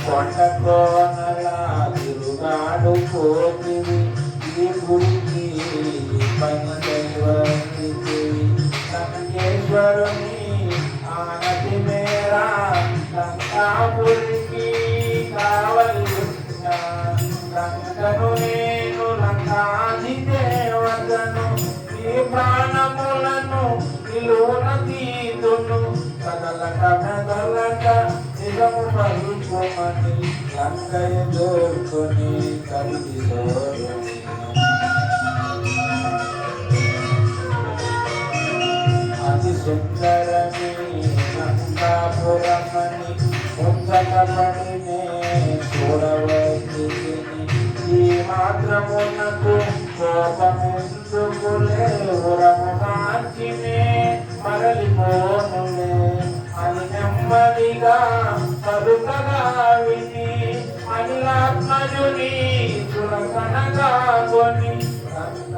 B: కొండ కోనల తిరుగాడు పోతివి ఈ గుడికి పని దైవనికి లంకేశ్వరుని ఆనతి మేరా లంకాపురికి కావలి లంకను నేను లంకాది దేవతను ఈ ప్రాణములను నిలువున తీదును కదలక మెదలక నిజము పలుకోమని లంకయ దోర్కొని కలిగి సోరుని. అతి సుందరమి లంకాపురమని ముందటపడినే చూడవచ్చి ఈ మాత్రమునకు కోపమెందుకులే ఉరము మార్చినే మరలిపోనులే అని నెమ్మదిగా పలుకగా విని అనిలాత్మజుని చురకనగా కొని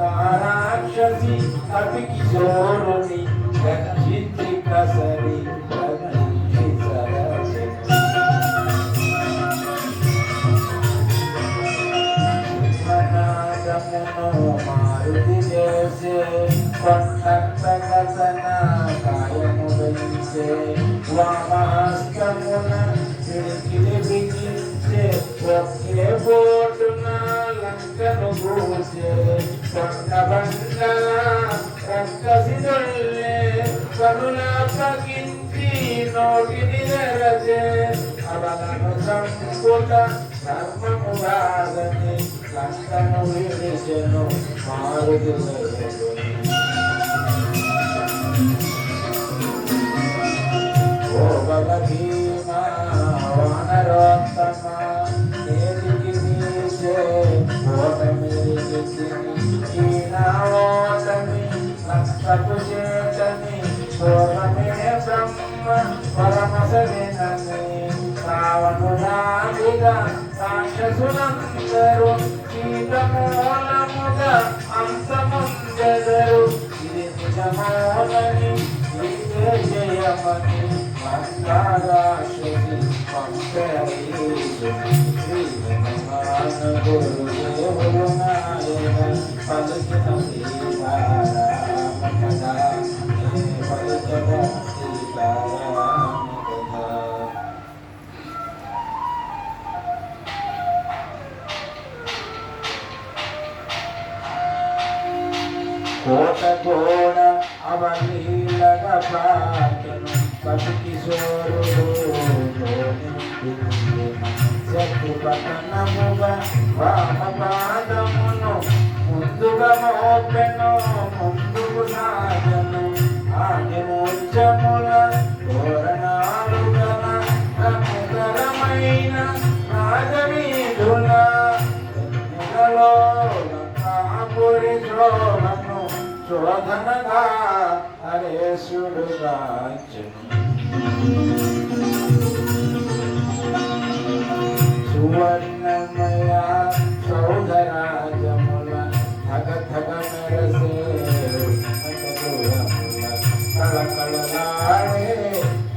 B: రాక్షసి కవికి జోరుని గర్జించి కసరి పిడికిలి బిగించే ఒకే పోటున లంకను పూసే కొండ బండల రక్కసిదొల్లే కనుల పగించి నోటిని నెరచే అవలను సంపుట ధర్మము కాదని లంకను విడిచెను మారుతి ఓ భీమా వానరోత్తమ నేటికి నీచే ఓటమికి ఈనాటమి లక్షపు చేతని పూర్వమే బ్రహ్మ పరమసవినని రావణురాలిగా రాక్షసులందరూ సీతమూలముగా అంతముందెదరు ఇది నిజమోనని ఇదే జయమని మందారాశ్వతి పంపరీషు శ్రీమాన గురుదేవులు నాయన పలికిన సీతారామ కథ పలికిన సీతారామ కథ. కోట గోడ అవలీలగా పాకెను పతికిశోరుడు శత్రుపతనముగా వామపాదమును ముందుగా మోపెను ముందుకు సాగను ఆని మూర్ఛముల తోరణాలు గల రమకరమైన రాజవీధుల ఎన్నికలో లంకాపురి శోభను శోధనగా హరేశుడుగా సువర్ణమయ సౌధరాజముల ధగ ధగ మెరసే కళకళలాడే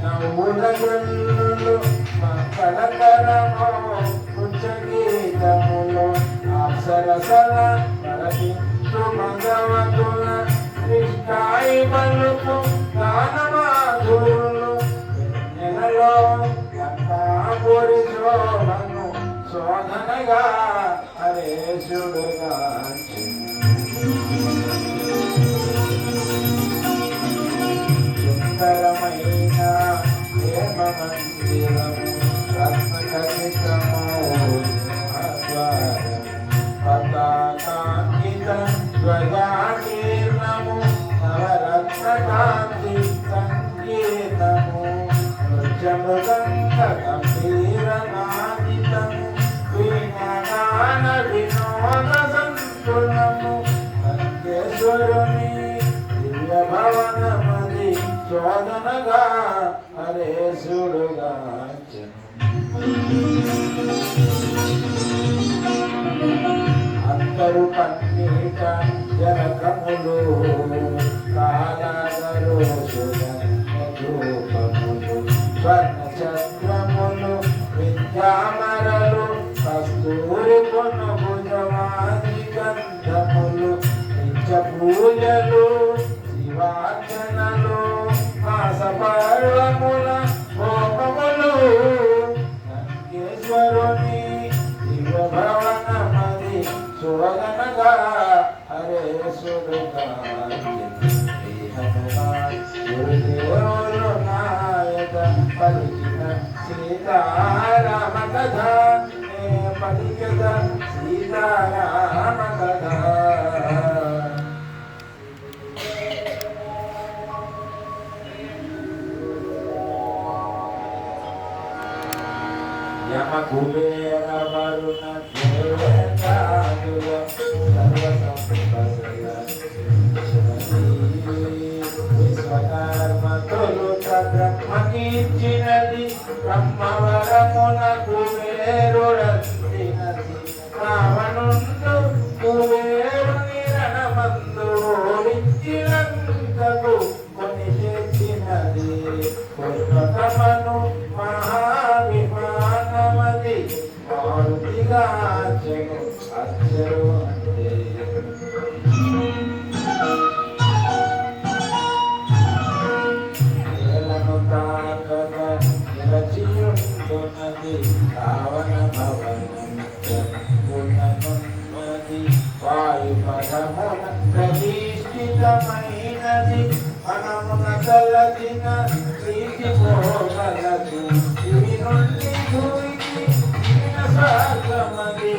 B: నవ్వుల గల్లులు మంగళకరమో గీతములు అప్సరసల పరకించు భగవతుల కృష్ణాయి పలుకు గానమాధురులు నెలలో లంకాపురి శోభను శోధనగా హరేశుడుగా సుందరమైన ప్రేమ మందిరము రత్నఖచితము పతాకాంకిత ధ్వజాకీర్ణము నవరత్నకాంతి సంకీర్ణము నృత్యమృదంగ గంభీర నాదితము వీణగాన వినోద సంతులము లంకేశ్వరుని దివ్య భవనమది శోధనగా హరేశుడుగా అందరు పన్నీట జనకములు కాలాగరు రూపములు స్వర్ణ చంద్రములు విద్యామరలు కస్తూరి కొను భుజవాది గంధములు నిత్య పూజలు శివార్చనలు మాస పర్వముల హోమములు లంకేశ్వరుని దివ్య భవనమది శోధనగా హరేశుడుగా గురుదేవులు నాయక పలికిన సీతారామ కథ పలికద సీతారామ కథ. యమ కుబేర వరుణ దేవతాదుల సర్వ సంపదల విశ్వకర్మతులు బ్రహ్మకీర్చినది బ్రహ్మవరమున కుబేరుడందినది రావణుండు కుబేరుని రణమందు ఓడించి లంకకు కొని తెచ్చినది పుష్పకమను మహావిమానమది మారుతిగా అక్షరు అంతే. నేలను తాకక నిలచియుండు నది రావణ భవనమున్నది వాయు పదమున ప్రతిష్ఠితమైనది మనమున కలదిన ప్రీతి పోగలదు ఇవి నుండి భూమికి సాగమది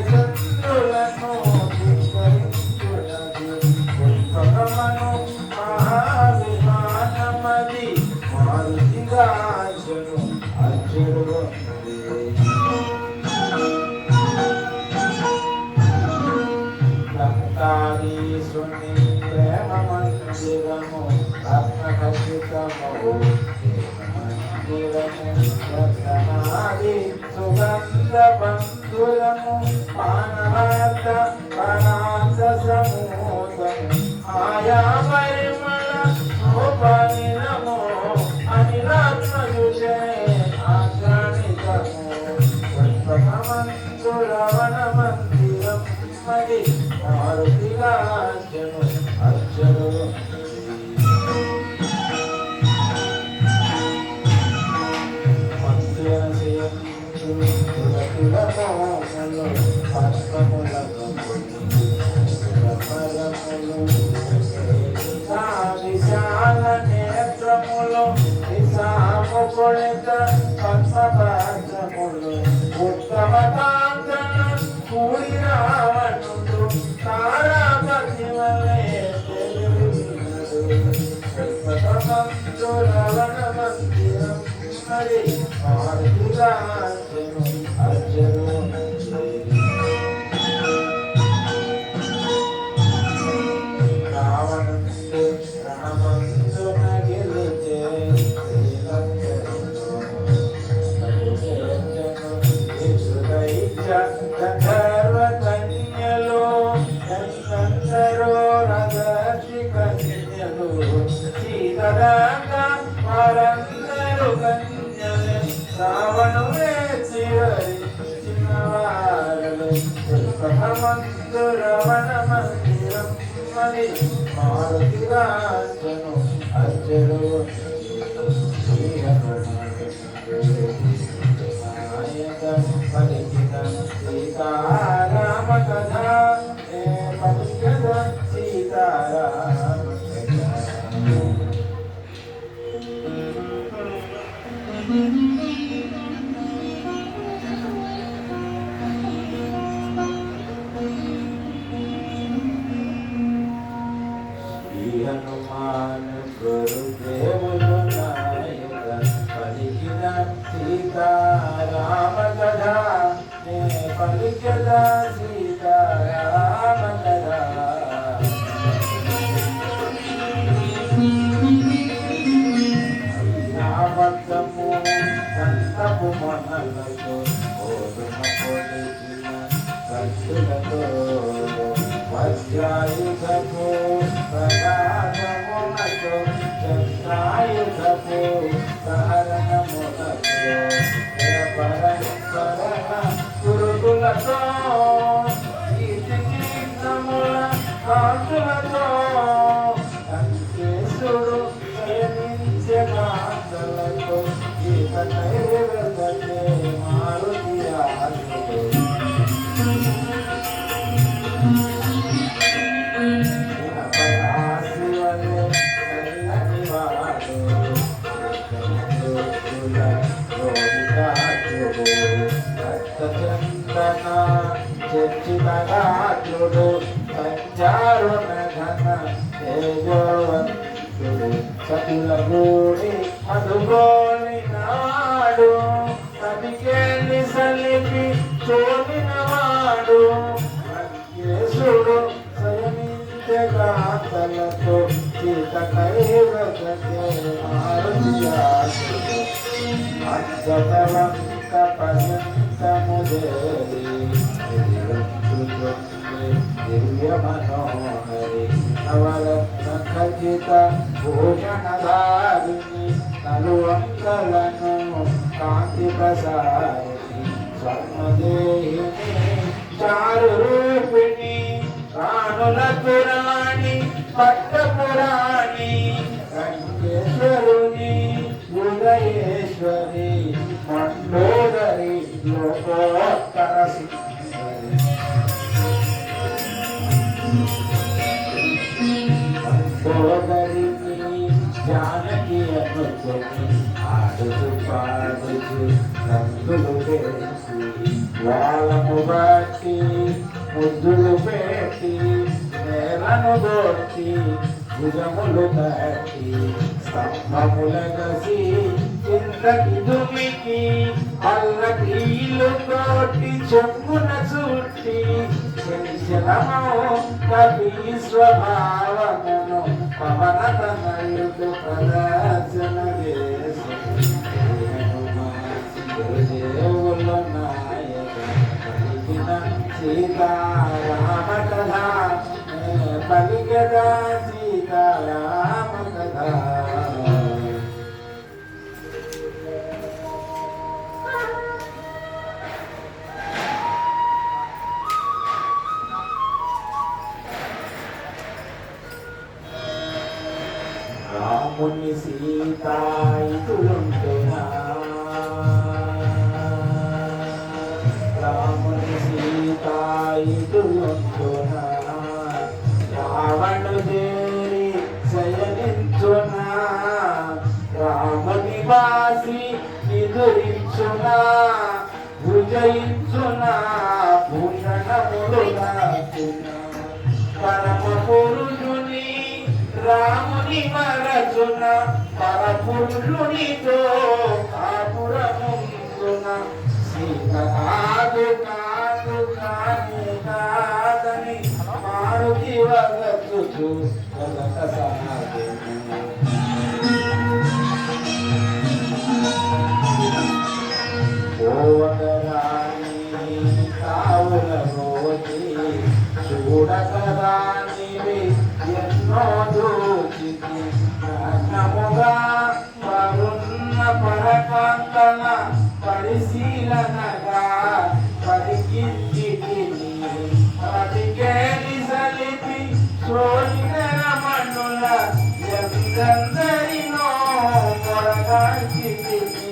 B: చంద్రులను పుష్పకమను మహావిమానమది మారుతిరాజను అర్జును లంకారీశ్వని ప్రేమ మందిరము రత్నఖచ్చితము రత్నాది సుగంధ బంధురము పానవార్త ప్రాణాంత సమూహము ఆయా పరిమళ ఉపనిలము అనిరాత్మయుజే ఆగ్రాణితము పుష్పకమంతురవణ మందిరం మరి మారుతిరాజను అర్జును విశాల నేత్రములు విశాఖ పద్మపాత్రములు ఉత్తమ కాంతన కూడి రావణుడు తారాపతి వలె రవణ మందిరం మరి మారుతిరాజను అర్జును రావణుడు రణమందున గెలిచే గంధర్వ కన్యలు ఎందరో రదర్శి కన్యలు సీతరాగా వారందరూ కన్యలే రావణుడే చివరి చిన్నవారలు పుష్పకమందు రవణ మందిరం మరి మారుతిరాజను అర్జును పలికిన సీతారామ కథ పలికద సీతారామ శ్రీ హనుమాన్ గురుదేవులు నాయక పలికిన సీతారామ కథ పలికద సీతారామ కథ నామకము సంతపు మనలతో ఓదుమ కొలిచిన భక్తులతో వజ్రాయుధపు ప్రకాశములతో చంద్రాయుధపు సహరణములతో పరంపరణ గురుకులతో కీర్తికీర్తముల కాంతులతో అంకేశుడు శయనించగాంతలతో గీత నైవేద్యతే మారుతిరాజుడు చర్చితరాజుడు సంచారుణ ఘన తేజోవంతుడు సతుల గూడి అదుగోని నాడు సతికేలి సలిపి చోలినవాడు యేసుడు సయనించగాతలతో సీత కైవతే మారుతిరాజుడు అద్భుతవంత పర్యంతముదేరి దివ్య మనోహరి నవరత్న ఖచ్చిత భూషణధారిణి నలువంకలను కాంతి ప్రసారిణి స్వర్ణదేహిని చారు రూపిణి రాణుల పురాణి పట్ట పురాణి రంగేశ్వరుని ఉదయేశ్వరి మండోదరి లోకోత్తర సుందరి మండోదరి జానకి అనుకొని ఆడుతూ పాడుతూ రంగులు వేసి వాళ్ళము బట్టి ముద్దులు పెట్టి నేలను కొట్టి భుజములు కట్టి స్తంభముల గసి కిందకి దుమికి పల్లకీలు తోటి చెంగున చుట్టి శంశలమో కవి స్వభావమును పవనతనయుడు ప్రదర్శన చేసి దేవుల నాయక పలికిన సీతారామ కథ పలికదా సీతారామ కథ. రాముని సీత ఇటులుంటున్నా రాముని సీత ఇటులుంటున్నా రావణు దేరి శయనించునా రాముని వాసి ఎదురించునా భుజయించునా భూషణములు దాచునా పరమ పురుషుని రాముని మరచున పరపురుషునితో కాపురముందున సీత కాదు కాదు కాని కాదని మారుతి వగచుచు కలక సాగెను. ఓవగరాని కావుల రోజి చూడకరానివి ఎన్నో దూచితి నముగా పరున్న పరకాంతల పరిశీలనగా పరికించితిని పటికేలి సలిపి సోనిగర మండుల ఎందరినో పొరగాల్చితిని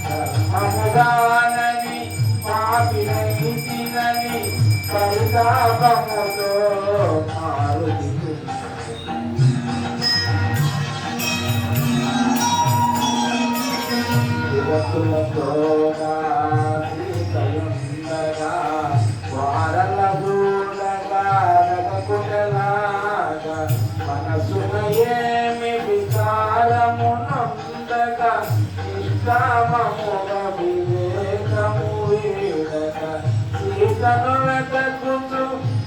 B: ధర్మముగానని పాపినైతినని పరితాపముతో మారుతి సీతయుండగా వారల దూడగా రగకుటలాగా మనసున ఏమి వికారమునందగా నిష్కామముగ వివేకము వీడగా సీతను వెతకుతూ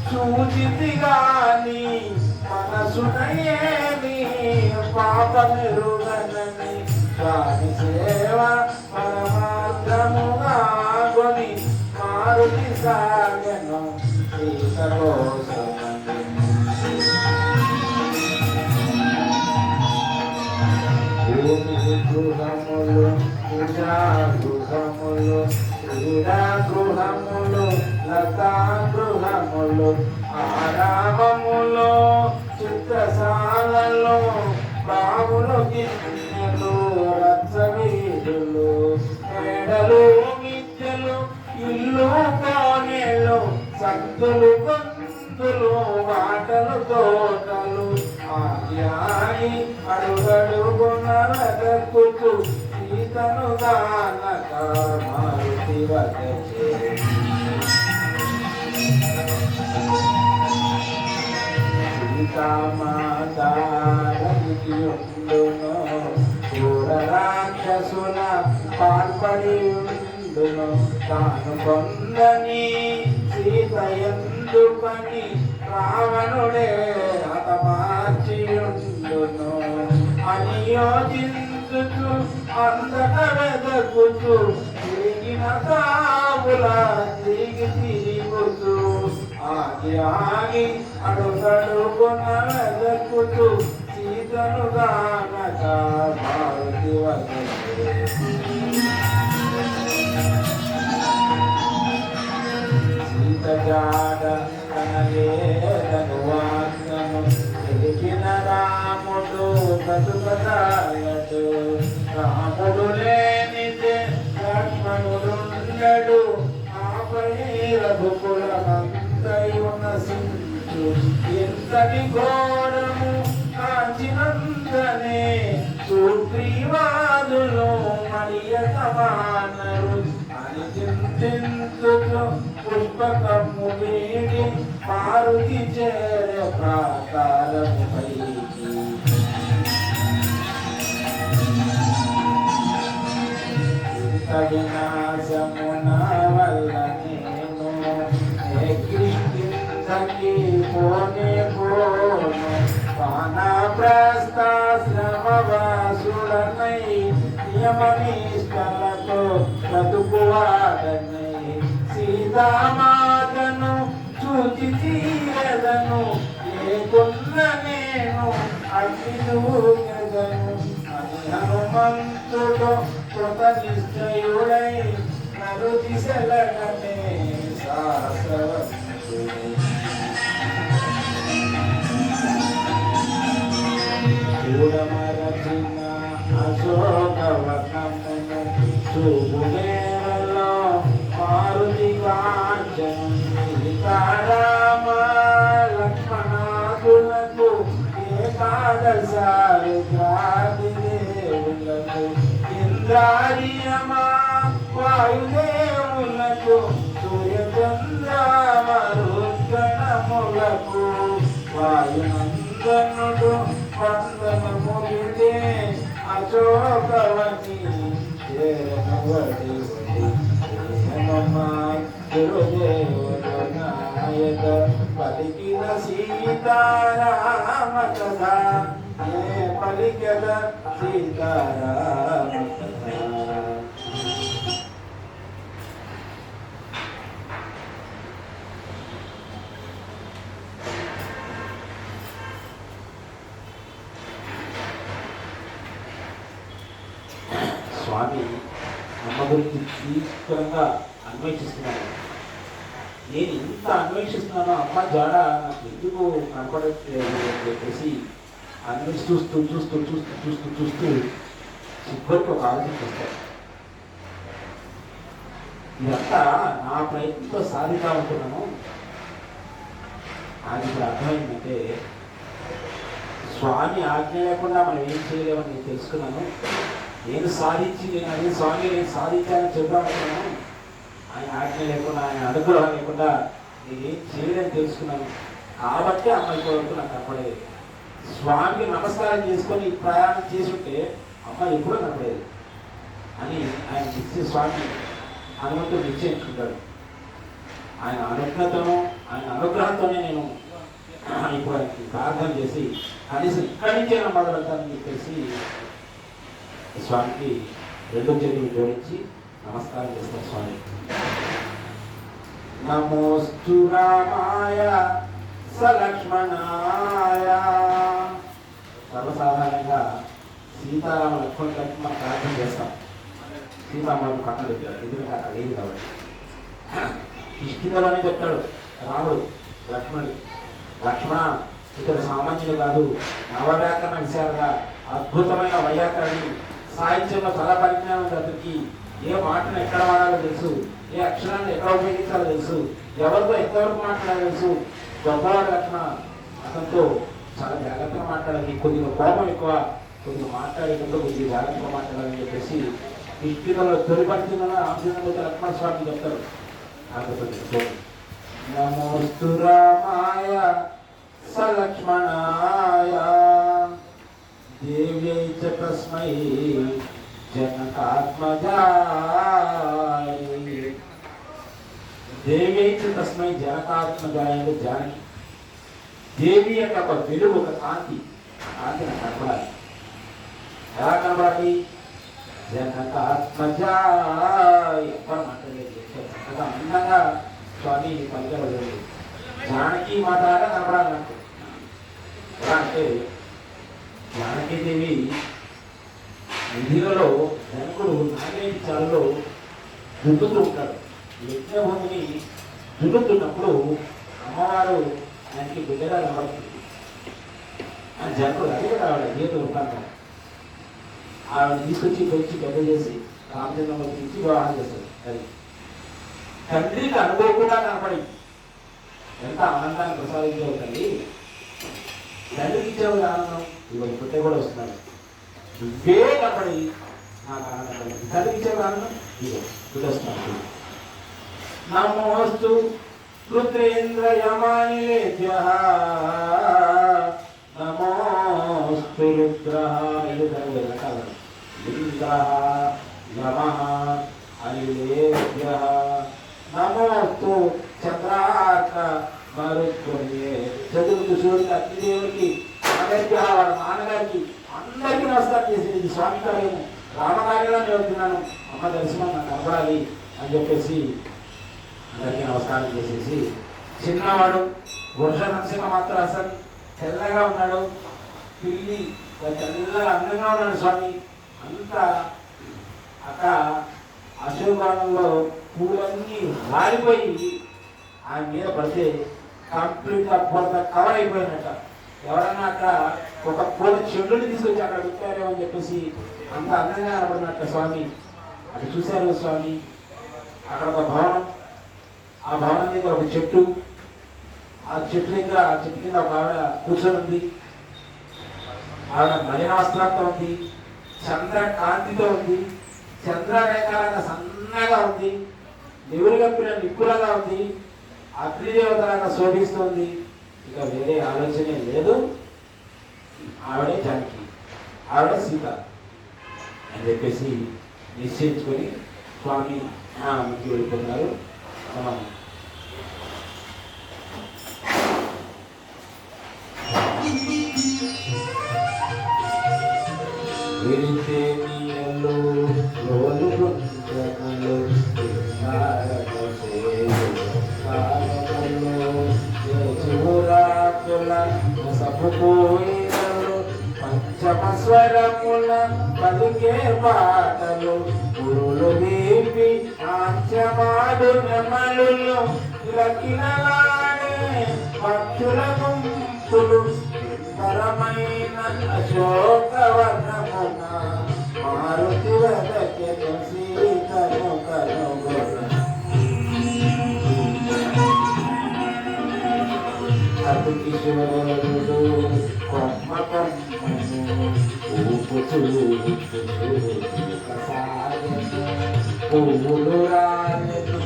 B: చూచితి గాని మనసున ఏమి పాపమెరుగనని స్వామి సేవ పరమార్థముగా కొని మారుతి సాగను సీత కోసమని. భూమి గృహములు పూజా గృహములు క్రీడా గృహములు లతా గృహములు ఆరామములు చిత్రశాలలో బావులు గిన్నెలు రచ్చవీధులు మేడలు మిద్దెలు ఇల్లు కోనేలు సంతులు గొంతులు మాటలు తోటలు ఆగి ఆగి అడుగడుగున వెతకుతూ సీతను గానక మారుతి వదచే. సీతామాతారనికి ఉండును క్రూర రాక్షసుల పాల్పడి ఉండును తాను పొందని సీత ఎందుకని రావణుడే హతమార్చి ఉండును అని యోచించుచు అందట వెదకుచు తిరిగిన తావుల తిరిగి తిరుగుతూ ఆగి ఆగి అడుగడుగున వెదకుతూ సీతను గానక మారుతి వదచే. సీత జాడ కనలేదను వాసను తెలిపిన రాముడు బ్రతుకసాగడు రాముడు లేనిదే ఎన్నడు ఆపై రఘుకులమంతయున సింధు ఎంతటి ఘోరము కాంచినంతనే సుగ్రీవాదులు మరియతమానరు అని చింతించుచు పుష్పకము వీడి మారుతి చేర ప్రాకారము పైకి వినాశమున వల్ల నేను ఎక్కించకి పోనే పోను వానప్రస్థాశ్రమవాసుడనై నియమనిష్టలతో బ్రతుకువాడనై సీతామాతను చూచి తీరదను లేకున్న నేను అగ్ని దూకెదను అని హనుమంతుడు కృత నిశ్చయుడై నరు దిశలగనే శాస్త్రవంతుడు చూడమరచిన అశోకవనమును చూపులేరలో మారుతి కాంచను సీతారామ లక్ష్మణాదులకు ఏకాదశాలు జాతి దేవులకు ఇంద్రారియమా వాయుదేవులకు సూర్యచంద్రమరుద్గణములకు వాయునందనుడు వందనములిదే అశోకవని చేరనవడి గురుదేవుడు నాయక పలికిన సీతారామ కథ పలికద సీతారామ కథ. స్వామి అమ్మ గురించి తీవ్రంగా అన్వేషిస్తున్నాను. నేను ఇంత అన్వేషిస్తున్నానో అమ్మ జాడ నాకు ఎందుకు కనపడట్లేదు అని చెప్పేసి చూస్తూ చివరికి ఒక ఆలోచన వస్తాను. ఇదంతా నా ప్రయత్నంతో సాధితా ఉంటున్నాను. అది ఇప్పుడు అర్థమైందంటే స్వామి ఆజ్ఞ లేకుండా మనం ఏం చేయలేమని నేను తెలుసుకున్నాను. నేను సాధించి నేను స్వామి నేను సాధించాలని చెప్దామనుకున్నాను. ఆయన ఆజ్ఞ లేకుండా ఆయన అనుగ్రహం లేకుండా నేనేం చేయలేని తెలుసుకున్నాను. కాబట్టి అమ్మాయి వరకు నాకు కనపడేది. స్వామికి నమస్కారం చేసుకొని ప్రయాణం చేసుంటే అమ్మాయి ఎప్పుడూ కనపడేది అని ఆయన నిత్య స్వామి హనుమంతుడు నిశ్చయించుకుంటాడు. ఆయన అనుజ్ఞతను ఆయన అనుగ్రహంతోనే నేను ఇప్పుడు ఆయనకి ప్రార్థన చేసి కనీసం ఇక్కడి నుంచే నా మొదలవుతానని చెప్పేసి స్వామికి రెండు చేతులు జోడించి నమస్కారం చేస్తాను. స్వామి నమోస్తు రామాయ సలక్ష్మణాయ. సర్వసాధారణంగా సీతారామ లక్ష్మణులకి మనం ప్రార్థన చేస్తాం. సీతారాముడు పక్కన పెట్టారు, ఎందుకంటే అక్కడ లేదు కాబట్టి. కిష్కింధలోనే చెప్తాడు రాముడు లక్ష్మణుడు, లక్ష్మణ ఇతడు సామాన్యులు కాదు, నవవ్యాకరణ విషయాలుగా అద్భుతమైన వైయాకరణి, సాహిత్యంలో చాలా పరిజ్ఞానం అతనికి, ఏ మాటను ఎక్కడ వాడాలో తెలుసు, ఏ అక్షరాన్ని ఎక్కడ ఉపయోగించాలో తెలుసు, ఎవరితో ఎంతవరకు మాట్లాడాలో తెలుసు. గొప్పవాడు లక్ష్మణ. అతనితో చాలా జాగ్రత్తగా మాట్లాడాలి, కొద్దిగా కోపం ఎక్కువ, కొద్దిగా మాట్లాడేటప్పుడు కొద్దిగా జాగ్రత్తగా మాట్లాడాలని చెప్పేసి కిష్కింధలో తొలిపరిచిందని రామచంద్రుడు లక్ష్మణ స్వామి చెప్తారు. నమోస్తు రామాయ సలక్ష్మణాయ దేవ్యై చ తస్మై జనకాత్మజాయ. దేవ్యై చ తస్మై జనకాత్మజాయ అంటే జానకి. దేవి యొక్క ఒక వెలుగు, ఒక కాంతి, కాంతి నాకు కనపడాలి. ఎలా కనపడాలి? జనకాత్మజాయ. ఎవ్వరు మాట్లాడలేదు, చక్కగా అందంగా స్వామి పలికలేదు. జానకి మాట్లాడగా కనపడాలి నాకు. ఎలా అంటే జానకీదేవి నిధిలో జనకుడు నాగేటి చాలలో దున్నుతూ ఉంటాడు. యజ్ఞభూమిని దున్నుతున్నప్పుడు అమ్మవారు ఆయనకి బిడ్డగా కనబడుతుంది. ఆయన జనకుడు అదే కావాలి గీత ఉంటాను. ఆవిడ తీసుకొచ్చి పెంచి పెద్ద చేసి రామచంద్రమూర్తి ఇచ్చి వివాహం చేస్తారు. అది తండ్రికి అనుకోకుండా కనపడి ఎంత ఆనందాన్ని ప్రసాదించావు తల్లి. తండ్రికి ఇచ్చావు ఆనందం, ఇవాళ పుట్టే కూడా వస్తున్నాడు. నువ్వే కనపడి నాకు ఆనందం కలిగింది. తండ్రికి ఇచ్చావు ఆనందం, ఇదో పుట్టి వస్తున్నాడు. నమోస్తు రుద్రేంద్ర యమానిలేభ్యః నమోస్తు రుద్రః ఇది రకాలు ఇంద్రః యమః అనిలేభ్యః నమోస్తు చంద్రార్క మరుత్వే చతుర్థి సూర్యుడు అగ్నిదేవుడికి నాగరిక వాళ్ళ నాన్నగారికి అందరికీ నమస్కారం చేసేది స్వామి కార్యము రామకార్యంలో నేర్పుతున్నాను. అమ్మ దర్శనం నాకు కనపడాలి అని చెప్పేసి అందరికీ నమస్కారం చేసేసి చిన్నవాడు వర్ష నరసింహ మాత్రం అసలు తెల్లగా ఉన్నాడు, పిల్లి తెల్లగా అందంగా ఉన్నాడు స్వామి. అంతా అక్కడ అశోకానంలో పూలన్నీ రాలిపోయి ఆయన మీద పడితే కంప్లీట్గా పొంత కవర్ అయిపోయినట్ట. ఎవరన్నా అక్కడ ఒక పూల చెడుని తీసుకొచ్చి అక్కడ పెట్టారేమో అని చెప్పేసి అంత అందంగా కనపడినట్ట స్వామి. అది చూశారు స్వామి. అక్కడ ఒక భవనం, ఆ భవనం దగ్గర ఒక చెట్టు, ఆ చెట్టు దగ్గర ఆ చెట్టు కింద ఒక ఆవిడ కూర్చొని ఉంది. ఆవిడ మలినాస్త్రంతో ఉంది, చంద్రకాంతితో ఉంది, చంద్రరేఖలాగా సన్నగా ఉంది, నివురు కప్పిన నిప్పులగా ఉంది, అగ్నిదేవతలాగా శోభిస్తుంది. ఇక వేరే ఆలోచనే లేదు. ఆవిడే జానకి, ఆవిడ సీత అని చెప్పేసి నిశ్చయించుకొని స్వామి ముందుకు వెళ్ళిపోతున్నారు. పంచమస్వరముల పలికే పాటలు గురులు వీపి ఆంచమాడు నెమలులు కిలకిలలాడే పక్షుల గుంపులు పరమైన అశోకవనమున మారుతి వదకెను సీతను కనుగొన అటు కిశోరుడు కొమ్మ కొమ్మను ఊపుతూ పువ్వులు రాలెను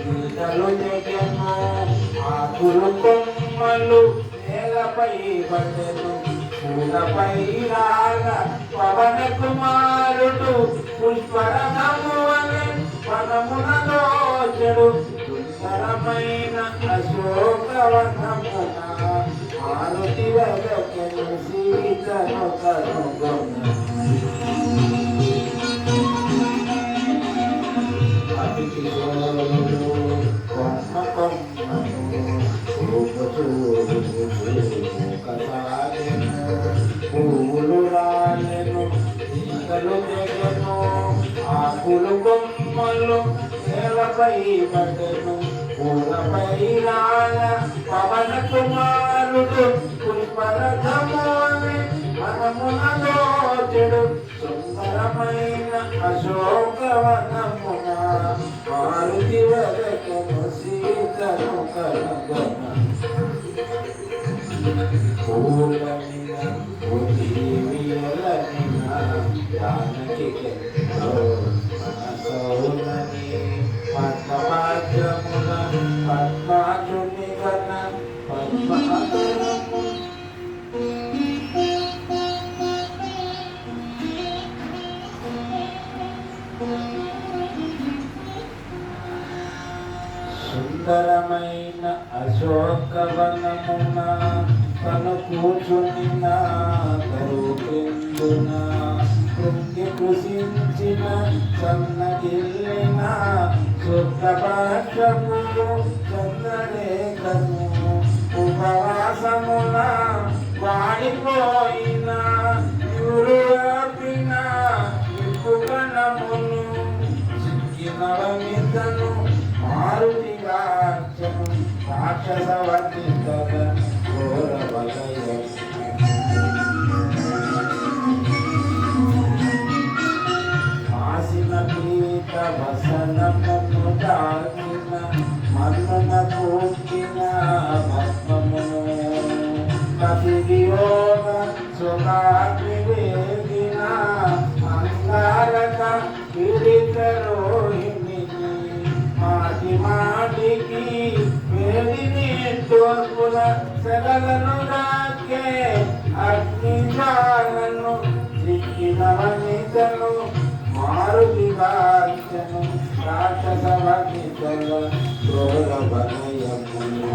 B: నీడలు తెగెను ఆకులు కొమ్మలు నేలపై పడెను పూలపై రాగా పవన కుమారుడు పుష్పరథము వలె వనమున దోచెడు సుందరమైన అశోకవనమున మారుతి వదకెను సీతను కనుగొన అతి కిశోరుడు కొమ్మ కొమ్మను ఊపుతూ పువ్వులు రాలెను ఈగలు తెగెను ఆకులు కొమ్మలు నేలపై పడెను పూలపై రాల పవన కుమారుడు పుష్పరథము వలె వనమున దోచెడు సుందరమైన అశోకవనమున మారుతి వదకెను సీతను కనుగొన పూలనిన ఉదీవియలనిన జానకి మనసౌనని పద్మపాద్యమున పద్మాచుని కన పద్మాతరము సుందరమైన అశోకవనమున తను కూర్చున్న కరుకెందున కృంగి కృషించిన సన్నగిల్లిన శుక్లపక్షము చంద్రరేఖను ఉపవాసమున వాడిపోయిన యురుపిన విప్పుగణమును చిక్కినవమితను మారుతిగాచను రాక్షసవర్తితగ ఘోర వలయం ఆసిన పీత వసనమును రాగిన మన్నున పూర్తిన భస్మమును కపివియోగ సుఖాగ్ని వేగిన అంగారక పీడిత రోహిణిని మాటి మాటికి వేడిని తోర్పుల సెలలను రాకే అగ్నిజాలను చిక్కిన వనితను మారుతి వాక్యను రాక్షస వనితల క్రోర వనయమును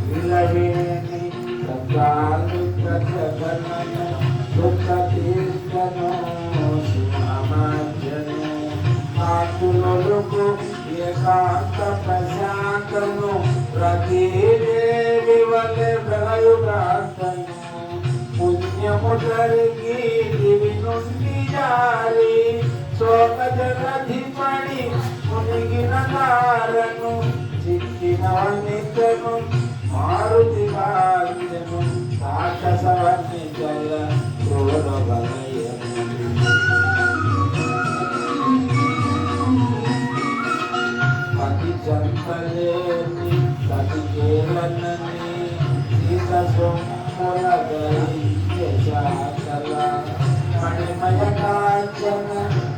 B: విలవేణి సకాలిక జగనన దుఃఖ తీర్థను శివమార్జను ఆకులకు ఏకాంత ప్రశాంతను ప్రతిదేవి వలె వెలయుగాంతను పుణ్యము జరిగి దివి నుండి జారి శోక జలధిపడి మునిగిన నారను చిక్కిన వనితను మారుతి వాద్యను రాక్షస వనితల క్రూర బలయము పతి చంపలేని పతి కేలనని సీత సొమ్ముల దైత్యశాకల మణిమయ కాంచన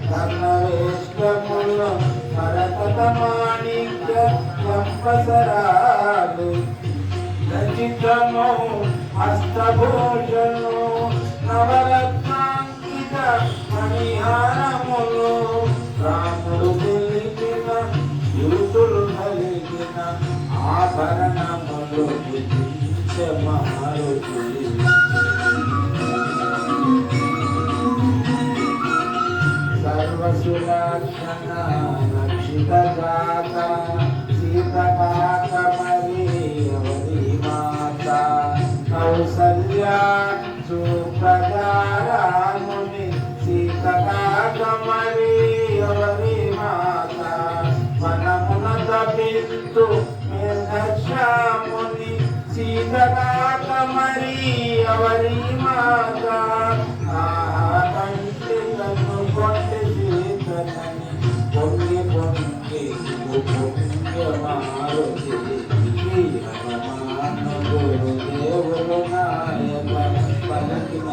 B: కర్ణవేష్టములు భరత మాణిక్య సంవత్సరాలు రచితము హస్తభూషణు నవరత్నాంకిత మణిహారములు రాముడు తెలిపిన యూతులు కలిగిన ఆభరణములు మారుతులి సర్వసులక్షణ రక్షిత జాత సీతకాక మరి మాత కౌసల్య సుప్రజారాముని సీతకాక మరి మాత మనమున తపింతు మేఘశ్యాముని సీతకాక మరి మాత కంటి కన్ను కొంటి సీతనని పొంగి పొంగి పొంగి దేవుడు నాయక పలకిన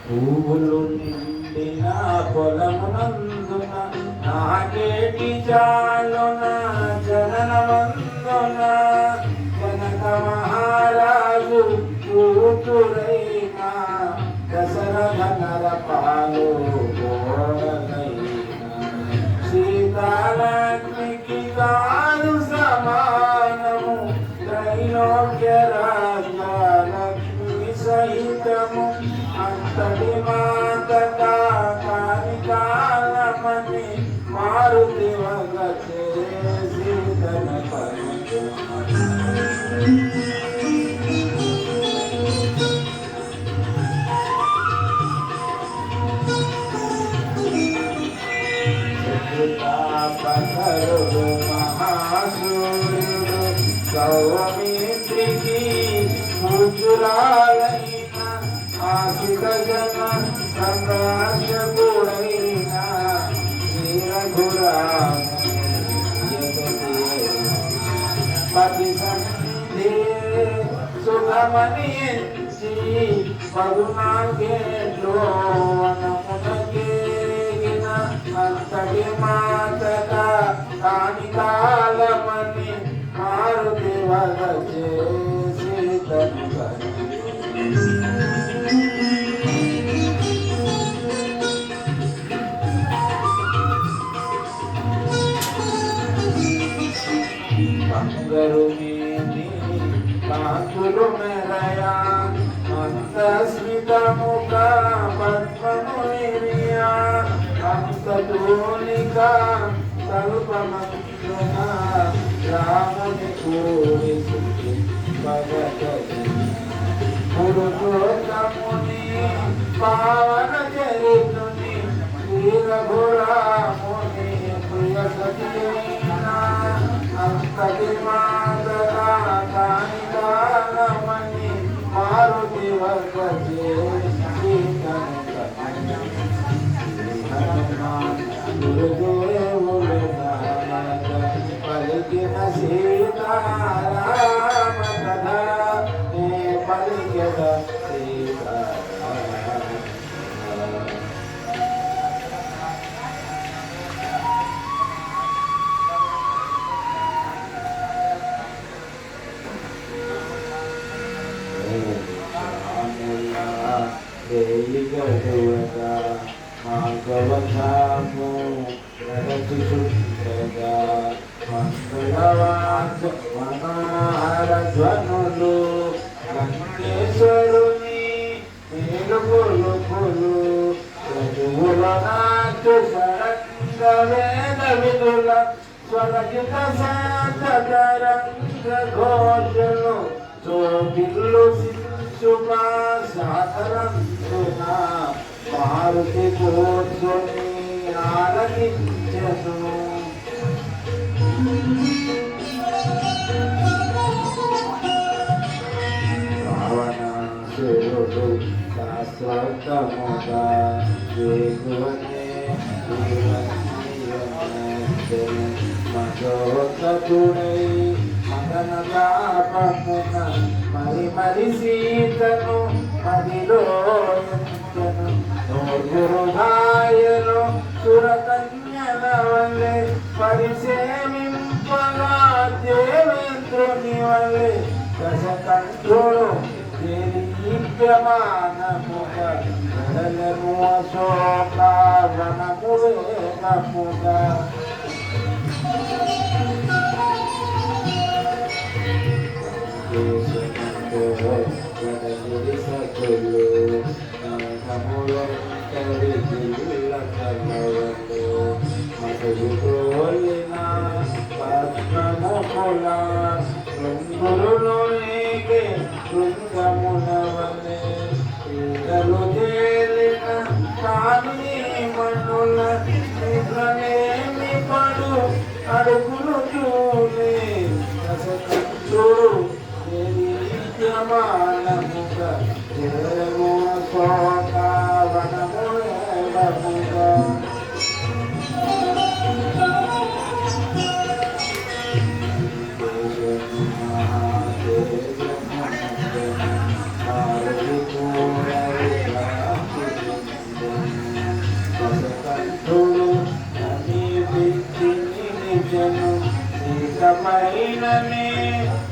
B: పువ్వులు నిండిన పొలమునందున నాగేటి చాలున జననమందున జనక మహారాజు కూతురైన దశరథ నరపాలు గోడలైన సీతాలక్ష్మికి కాదు సమానము త్రైలోక్య రాజ్యలక్ష్మి సహితము అంతటి మాత కాని కాలమని మారుతి వగ చేసి తన పకరుడు మహాసూర్యుడు సౌమిత్రికి పూజురాలైన ఆశిత జన సంరాజకుడైన పతి సంధి సుఖమనించి పదునాగేట్లో వనమునకేగిన అంతటి మాతక కాని కాలమని మారుతి వగ చేసి తను బంగరు మీని కాంతులు మెరయా అంతస్మితముఖ పద్మను విరియా అంతతూలిక కల్పమంతున రాముని కూడి సుఖి భగవతి పావన చరితుని వీరఘురాముని ప్రియ సఖీనా అంతటి మాతరా కాని కాలమని మారుతి వర్గ గురుదేవులు పలికిన సీతారామ కథ పలికిన మాధవధాము ప్రగతి శుద్ధగా మనోహర ధ్వనులు లంకేశ్వరుని మేలుకొలుపులు చదువుల నాటు సరంగ వేద విధుల స్వరజిత శాంతరంగ ఘోషలు చోపిల్లు శుభాశాతరంతునా మారుతి కూర్చొని ఆలకించెను రావణాసురుడు శాశ్వతముగా వేగువనే మధోతతుడై మదన తాపమున మరి మరి సీతను మదిలో గురునాయను సురకన్యల వల్లే పరిసేవింపగా దేవేంద్రుని వల్లే దశకంఠుడు దీప్యమానముగా గడలను అశోకావనము వేగముగా సతులు మధురోలిన పద్మముల శృంగురులోనికి శృంగమునవలే ఈగలు తేలిన కామిని మనుల నిద్రనేమి పడు అడుగులు చూలే రసకంఠుడు నిత్యమానముగా జయము శోకావనముగా పైననే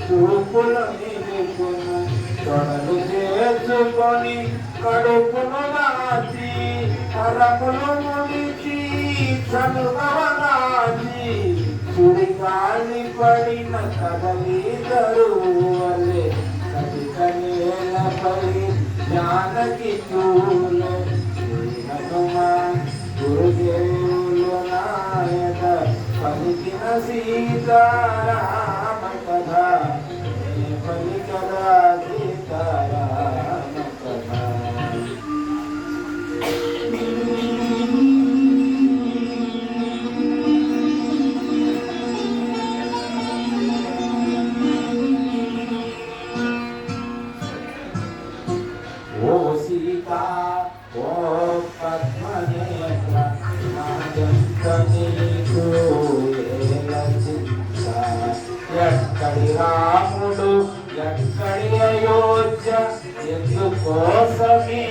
B: చూపులు నిలుపును తొడలు చేసుకొని కడుపును దాచి కరములు ముడిచి చదువదాచి సుడిగాలి పడిన కదలి దరువలే కదికనేలపై జానకి చూలే హనుమాన్ గురుదేవులు నాయక పలికిన సీతారామ కథ పలికదా సీతారామ కథ ఓ సీతా ఓ పద్మనేత్ర నీకు ఎక్కడి రాముడు ఎక్కడి అయోధ్య ఎందుకోసమి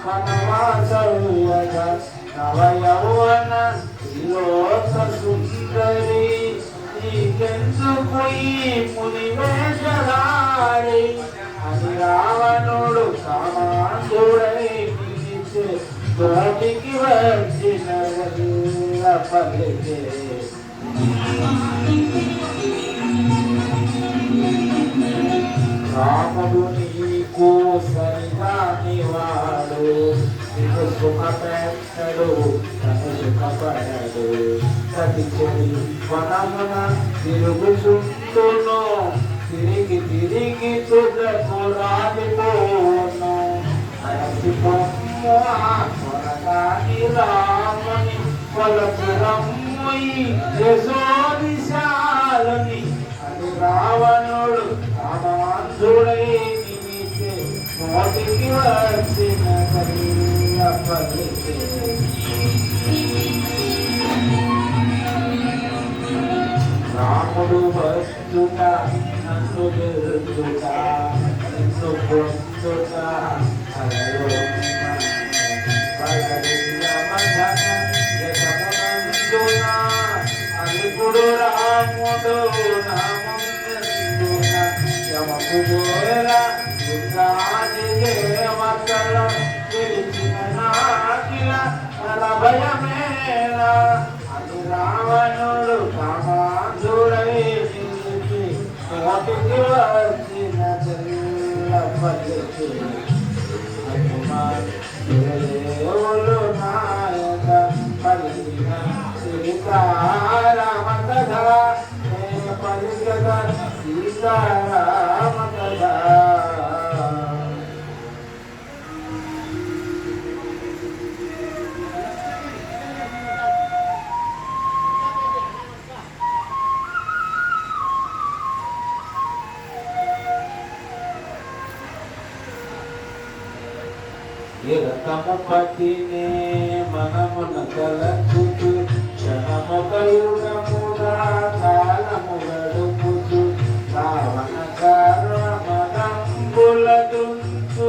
B: వనవాసవ్యగ నవయౌవన త్రిలోక సుందరి నీకెందుకు ఈ మునివేషధారి అని రావణుడు కామాంధుడై పిలిచే తోటికి వచ్చిన పలికే రాముడు నీకు సరిగాని వాడు నీకు సుఖపెట్టడు తను సుఖపడడు ప్రతి చెడి వనమున తిరుగుచుంటును తిరిగి తిరిగి తుదకు రాలిపోను అలసిపో త్వరగాని రామని కొలపురమ్మయి యశోదిశాలని అని రావణుడు రామాంధుడై నిమితే నోటికి వచ్చిన పలికే రాముడు వస్తుట నన్ను గెలుచుట నిన్ను పొందుట అల్పుడు రాముడు నామందున యమకు దేవతల పిలిచిన నాకిల భయమేలా అది రావణుడు కామాంధుడై నిలిచి నోటికి వచ్చిన పలికి దేవులు నాయక పలికిన సీతారామ కథ పలికద సీతారామ కథ రథము పతినే మనమున కలచుచు క్షణము కయుగముగా కాలము గడుపుచు రావణ కారణమదంబులతుంచు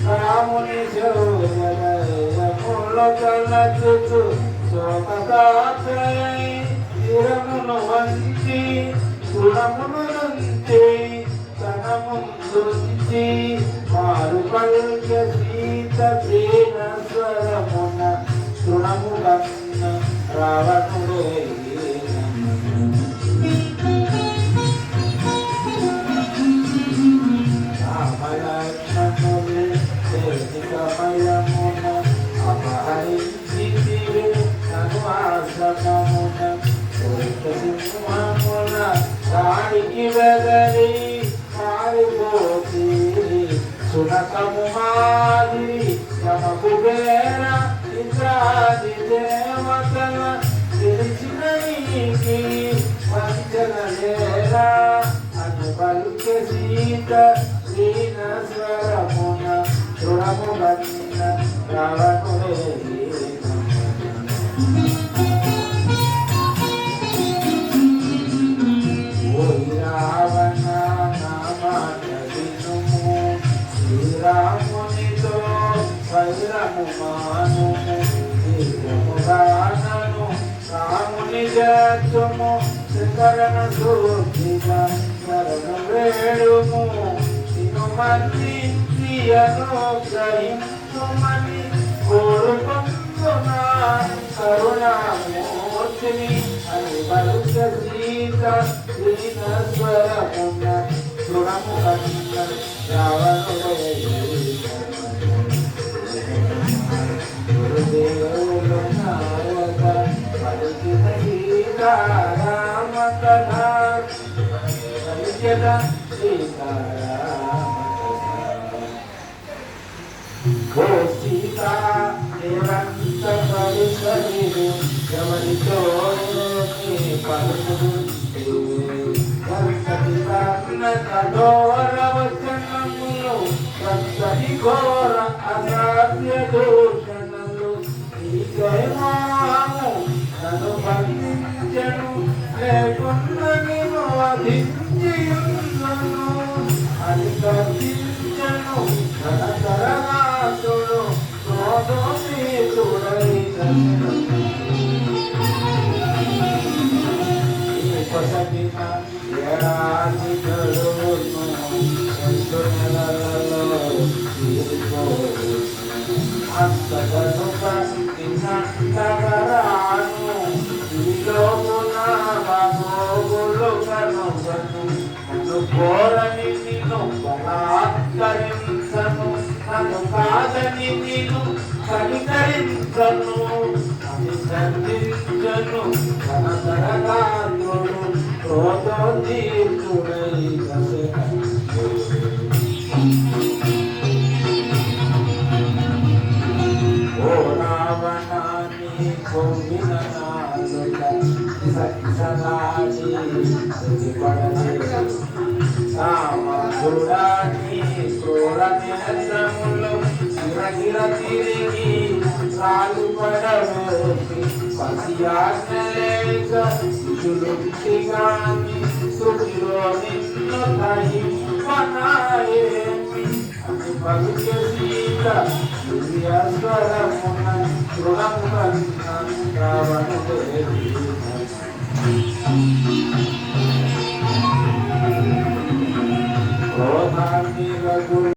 B: రాముని శౌర్యములు కలచుచు శోకదాత్రయై శిరమును వంచి గుణమును నుంచి తన ముందుంచి మారు పల్క సీత ప్రేమ స్వరమున తృణము కన్న రావణుడే రామలక్ష్మణులే సమయమున అపహరించితివే నను ఆశ్రమమున సింహమున దానికి వెదరి మారిపోతి సునకము మాదిరి యమకు వేర ఇంద్రాది దేవతల తెలిసిన నీకి వంచన లేరా అని పలికే సీత దీన స్వరమున తృణము కన్న రావణుడే రావణ నామాట వినుము శ్రీరామునితో వైరము మానుము దీర్ఘముగానను రాముని జత్తుము శిఖరణ సూచిగా శరణు వేడుము నిన్ను మన్నించి అనుగ్రహించుమని కోరుకుంటున్నా కరుణామూర్తిని అని బలుక సీత దీన స్వరమున తృణము కన్న రావణుడే గురుదేవులు నాయక పలికిన సీతారామ కథ పలికిన సీతారామ ఓ సీతా నిరంత పరిసరి ఎవరితో పలుకుడు కఠోర వచనములు సంతని ఘోర అసాధ్య దూషణలు నీకేమోహము నన్ను బంధించను లేకున్నా నేను అధించియున్నను అది గర్జించను తరగాతుడు క్రోధోపీతుడై పసగిన ఏడాది గడువును ఎంతో నెలలలో తీరిపోదు అంతగనుక నిన్నంతగరాను ఈలోపున బాగోగులు కనుగను నన్ను కోరని నిన్ను బలాత్కరించను నన్ను కాదని నిన్ను కనికరించను అని సంధించను తన తరగాతుడు క్రోధోదీతుడై దశ రామసుడాని క్రూర నేత్రములు గిరగిర తిరిగి కాలు పడవేసి పసియాజ్ఞలేక చులుక్తిగాని సుఖిలో నిన్ను తహిమనాయేమి అని పలుకే సీత సూర్యస్వరమున తృణమున రావణ